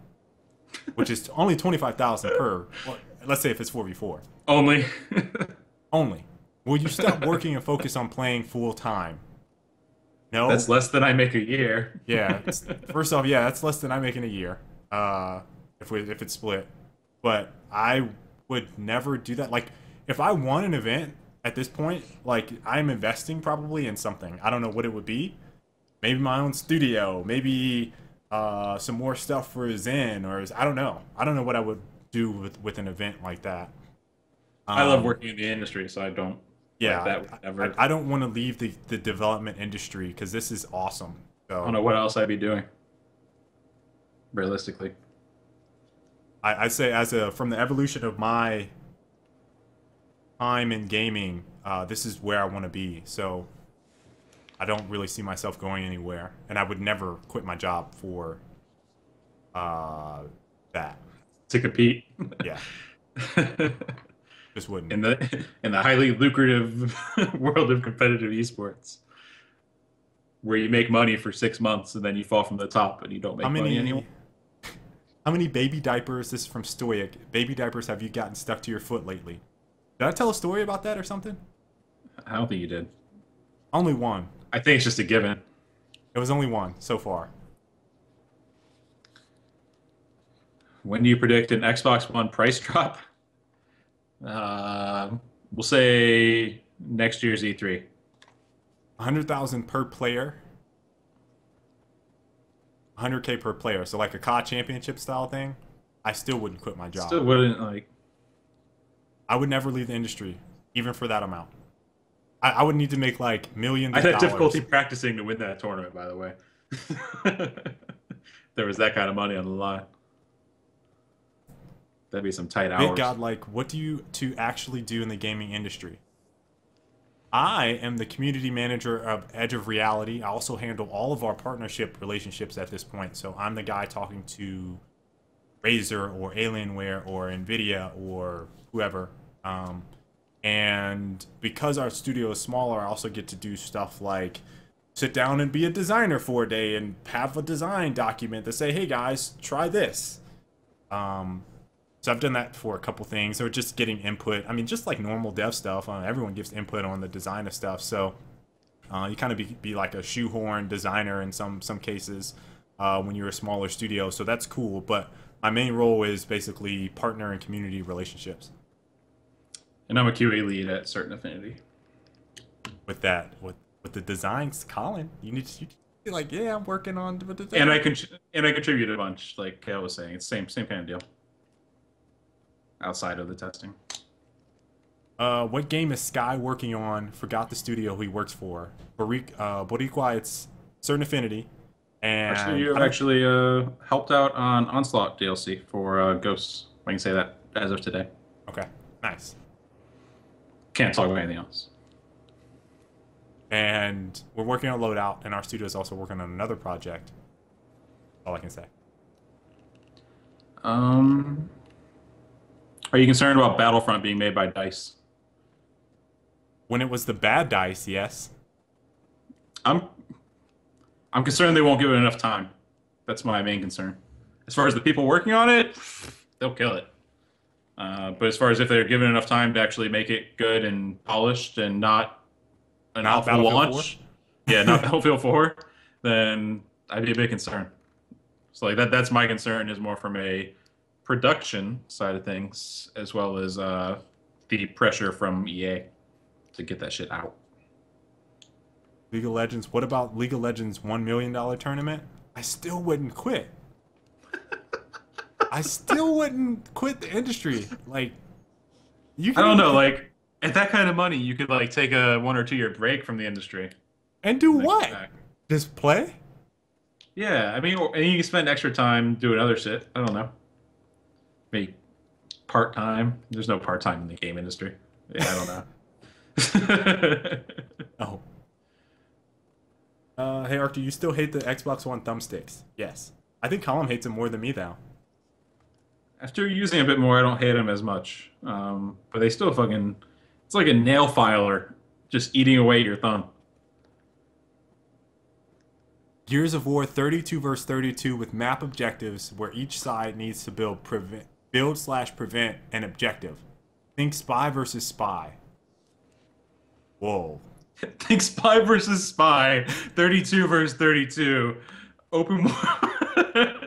which is only 25,000 per, or let's say if it's 4v4, Only. only, will you stop working and focus on playing full time? No. That's less than I make a year. Yeah. First off, yeah, that's less than I make in a year. If it's split, but I would never do that. Like, if I won an event at this point, like I'm investing probably in something. I don't know what it would be. Maybe my own studio. Maybe some more stuff for Zen, or I don't know. I don't know what I would do with an event like that. I love working in the industry, so I don't. Yeah, like that would ever. I don't want to leave the development industry because this is awesome. I don't So know what else I'd be doing. Realistically. I'd say from the evolution of my time in gaming, this is where I want to be. So I don't really see myself going anywhere, and I would never quit my job for that. To compete. Yeah, just wouldn't. In the highly lucrative world of competitive esports, where you make money for 6 months and then you fall from the top and you don't make money anymore. How many baby diapers, this is from Stoic, baby diapers have you gotten stuck to your foot lately? Did I tell a story about that or something? I don't think you did. Only one. I think it's just a given. It was only one so far. When do you predict an Xbox One price drop? We'll say next year's E3. 100,000 per player. 100K per player. So like a COD championship style thing. I still wouldn't quit my job. Still wouldn't like. I would never leave the industry, even for that amount. I would need to make like millions I of had dollars. difficulty practicing to win that tournament, by the way. There was that kind of money on the line. That'd be some tight hours. Thank God, like, what do you to actually do in the gaming industry? I am the community manager of Edge of Reality. I also handle all of our partnership relationships at this point. So I'm the guy talking to Razer or Alienware or Nvidia or whoever. And because our studio is smaller, I also get to do stuff like sit down and be a designer for a day and have a design document that say, hey guys, try this. So I've done that for a couple things, or just getting input. I mean, just like normal dev stuff. Everyone gives input on the design of stuff. So you kind of be like a shoehorn designer in some cases when you're a smaller studio. So that's cool. But my main role is basically partner and community relationships. And I'm a QA lead at Certain Affinity. With that, with the designs, Colin, you need to be like, yeah, I'm working on. And I contribute a bunch. Like I was saying, it's same kind of deal. Outside of the testing. What game is Sky working on? Forgot the studio he works for. Boricua, it's Certain Affinity. And Actually, you actually helped out on Onslaught DLC for Ghosts. I can say that as of today. Okay, nice. Can't talk about anything else. And we're working on Loadout, and our studio is also working on another project. All I can say. Are you concerned about Battlefront being made by DICE? When it was the bad DICE, yes. I'm concerned they won't give it enough time. That's my main concern. As far as the people working on it, they'll kill it. But as far as if they're given enough time to actually make it good and polished and not an awful launch, yeah, not Battlefield 4, then I'd be a big concern. So like that's my concern is more from a production side of things as well as the pressure from EA to get that shit out. League of Legends. What about League of Legends $1 million tournament? I still wouldn't quit. I still wouldn't quit the industry. Like, you I can don't even know, like at that kind of money, you could like take a 1 or 2 year break from the industry and do and then come what? back. Just play? Yeah, I mean, and you can spend extra time doing other shit. I don't know, maybe part time. There's no part time in the game industry. Yeah, I don't know. Oh. Hey Arthur, you still hate the Xbox One thumbsticks? Yes. I think Colin hates them more than me now. After using a bit more, I don't hate them as much. But they still fucking, it's like a nail filer just eating away at your thumb. Gears of War 32 versus 32 with map objectives where each side needs to build/prevent an objective. Think spy versus spy. Whoa. Think spy versus spy, 32 versus 32. Open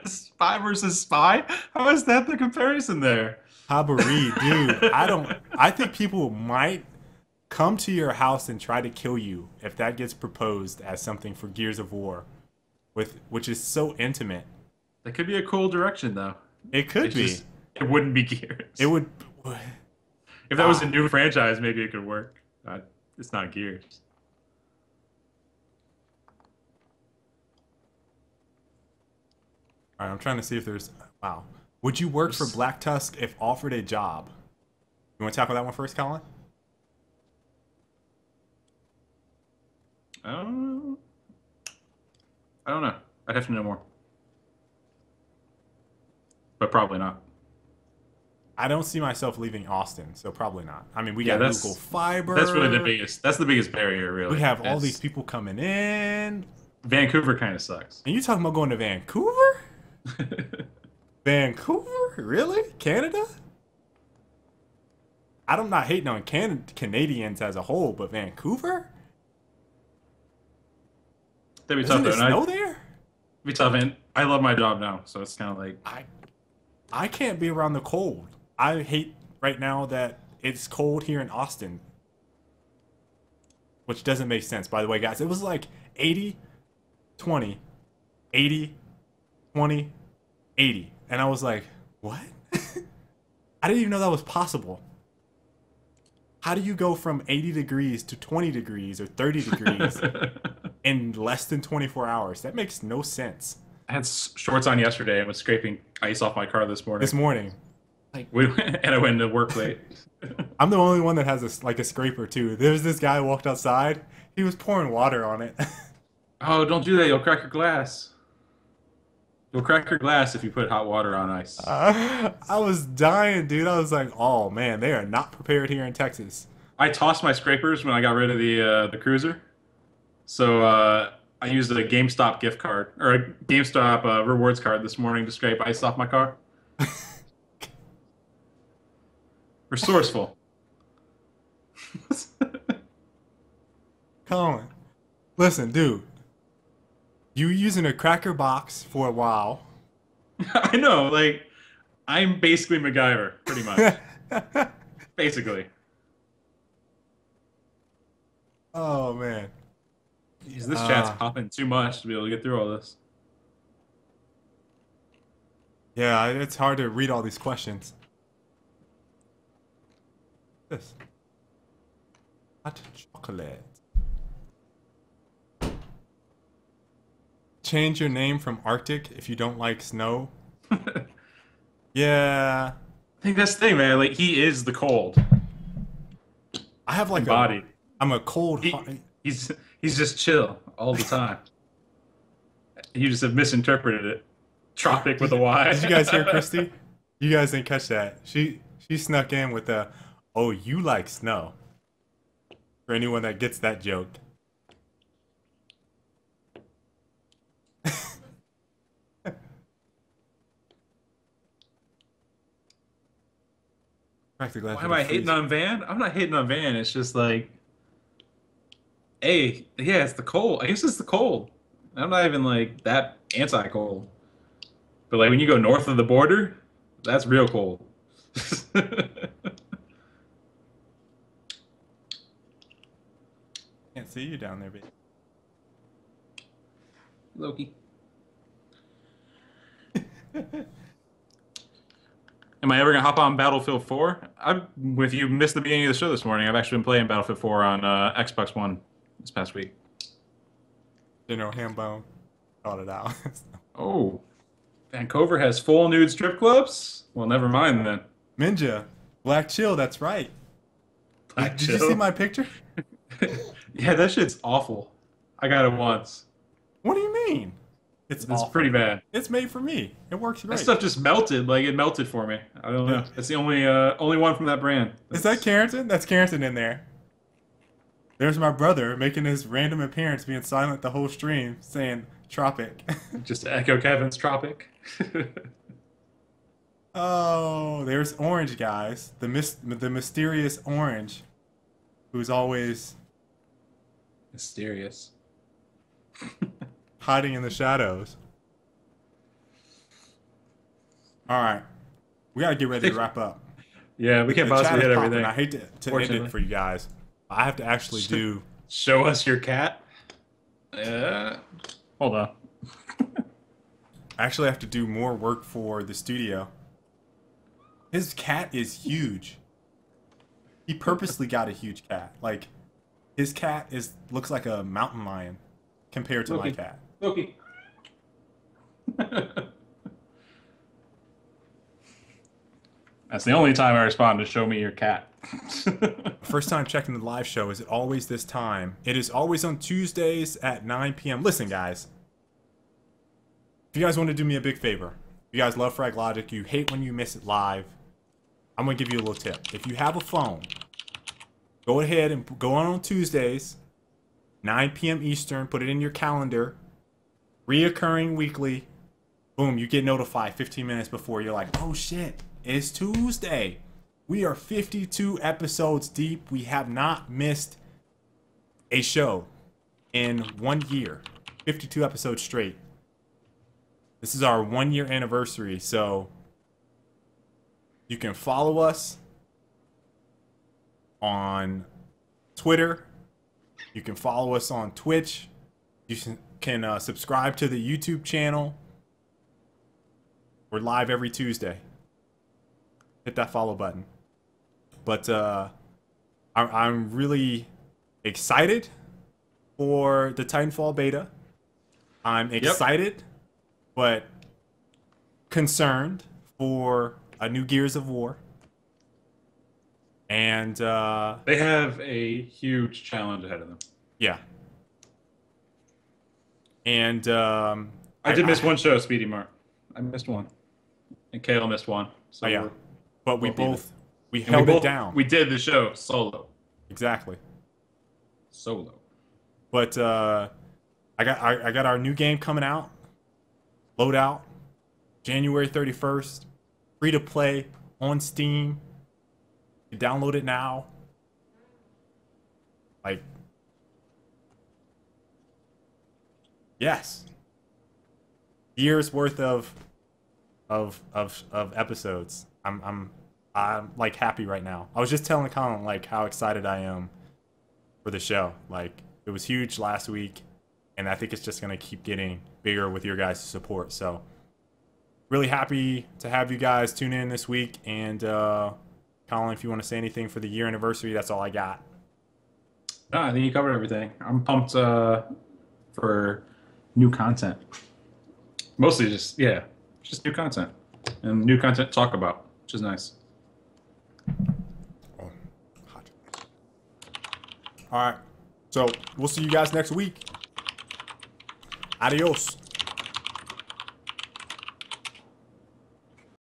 spy versus spy? How is that the comparison there? Habari, dude. I think people might come to your house and try to kill you if that gets proposed as something for Gears of War, which is so intimate. That could be a cool direction, though. It could It's be. just, it wouldn't be Gears. It would. If that was a new franchise, maybe it could work. It's not Gears. All right, I'm trying to see if there's. Wow. Would you work for Black Tusk if offered a job? You want to tackle that one first, Colin? Um, I don't know. I'd have to know more. But probably not. I don't see myself leaving Austin, so probably not. I mean, we got that's Google Fiber. that's really the biggest. That's the biggest barrier, really. We have all It's- these people coming in. Vancouver kind of sucks. And you talking about going to Vancouver? Vancouver? Really? Canada? I'm not hating on Canadians as a whole, but Vancouver? That'd be Isn't tough, though. it And snow there? it'd be tough, and I love my job now, so it's kind of like I can't be around the cold. I hate right now that it's cold here in Austin. Which doesn't make sense, by the way, guys. It was like 80, 20, 80, 20, 80. And I was like, what? I didn't even know that was possible. How do you go from 80 degrees to 20 degrees or 30 degrees in less than 24 hours? That makes no sense. I had shorts on yesterday and was scraping ice off my car this morning. This morning. And I went to work late. I'm the only one that has a scraper too. There's this guy who walked outside. He was pouring water on it. Oh, don't do that. You'll crack your glass. You'll crack your glass if you put hot water on ice. I was dying, dude. I was like, oh man, they are not prepared here in Texas. I tossed my scrapers when I got rid of the cruiser. So I used a GameStop gift card or a GameStop rewards card this morning to scrape ice off my car. Resourceful. Colin, listen, dude. You using a cracker box for a while. I know, like I'm basically MacGyver, pretty much. Basically. Oh man. Jeez, this chat's popping too much to be able to get through all this. Yeah, it's hard to read all these questions. This. Hot chocolate. Change your name from Arctic if you don't like snow. Yeah. I think that's the thing, man. Like he is the cold I have like body. I'm a cold. He's just chill all the time. You just have misinterpreted it. Tropic with a Y. Did you guys hear Christy? You guys didn't catch that. She snuck in with the, oh, you like snow. For anyone that gets that joke. Why am I hating on Van? I'm not hating on Van. It's just like, hey, yeah, it's the cold. I guess it's the cold. I'm not even like that anti-cold. But like when you go north of the border, that's real cold. Can't see you down there, baby. Loki. Am I ever gonna hop on Battlefield 4? If you missed the beginning of the show this morning, I've actually been playing Battlefield 4 on Xbox One this past week. General Hambone called it out. Oh, Vancouver has full nude strip clubs? Well, never mind then. Ninja, Black Chill, that's right. Black Did you Chill. see my picture? Yeah, that shit's awful. I got it once. What do you mean? It's awful. pretty bad. It's made for me. It works That great. stuff just melted. Like it melted for me. I don't know. It's the only one from that brand. Is that Carrington? That's Carrington in there. There's my brother making his random appearance, being silent the whole stream, saying Tropic. Just to echo Kevin's Tropic. Oh, there's Orange, guys. The mysterious Orange, who's always Mysterious. hiding in the shadows. All right, we gotta get ready to wrap up. Yeah, we can't The chat possibly is hit popping. everything. I hate to end it for you guys. I have to actually do. Show us your cat. Hold on. I actually have to do more work for the studio. His cat is huge. He purposely got a huge cat. Like, his cat looks like a mountain lion compared to my cat. Loki. That's the only time I respond to show me your cat. First time checking the live show. Is it always this time? It is always on Tuesdays at 9 p.m. Listen, guys. If you guys want to do me a big favor, if you guys love Frag Logic, you hate when you miss it live, I'm going to give you a little tip. If you have a phone, go ahead and go on Tuesdays, 9 p.m. Eastern, put it in your calendar, reoccurring weekly. Boom, you get notified 15 minutes before. You're like, oh shit, it's Tuesday. We are 52 episodes deep. We have not missed a show in 1 year. 52 episodes straight. This is our 1 year anniversary, so you can follow us on Twitter. You can follow us on Twitch. You can subscribe to the YouTube channel. We're live every Tuesday. Hit that follow button. But I'm really excited for the Titanfall Beta. I'm excited, but concerned for a new Gears of War. And they have a huge challenge ahead of them. Yeah. And I did miss one show, Speedy Mart. I missed one, and Kale missed one. So yeah, but we we held both, it down. We did the show solo. Exactly. Solo. But I got our new game coming out. Loadout, January 31st. Free to play on Steam. You download it now. Like, yes. Years worth of episodes. I'm like happy right now. I was just telling Colin like how excited I am for the show. Like, it was huge last week, and I think it's just gonna keep getting bigger with your guys' support. So really happy to have you guys tune in this week. And Colin, if you want to say anything for the year anniversary, that's all I got. No, I think you covered everything. I'm pumped for new content. Mostly just new content and new content to talk about, which is nice. Oh, hot. All right, so we'll see you guys next week. Adios.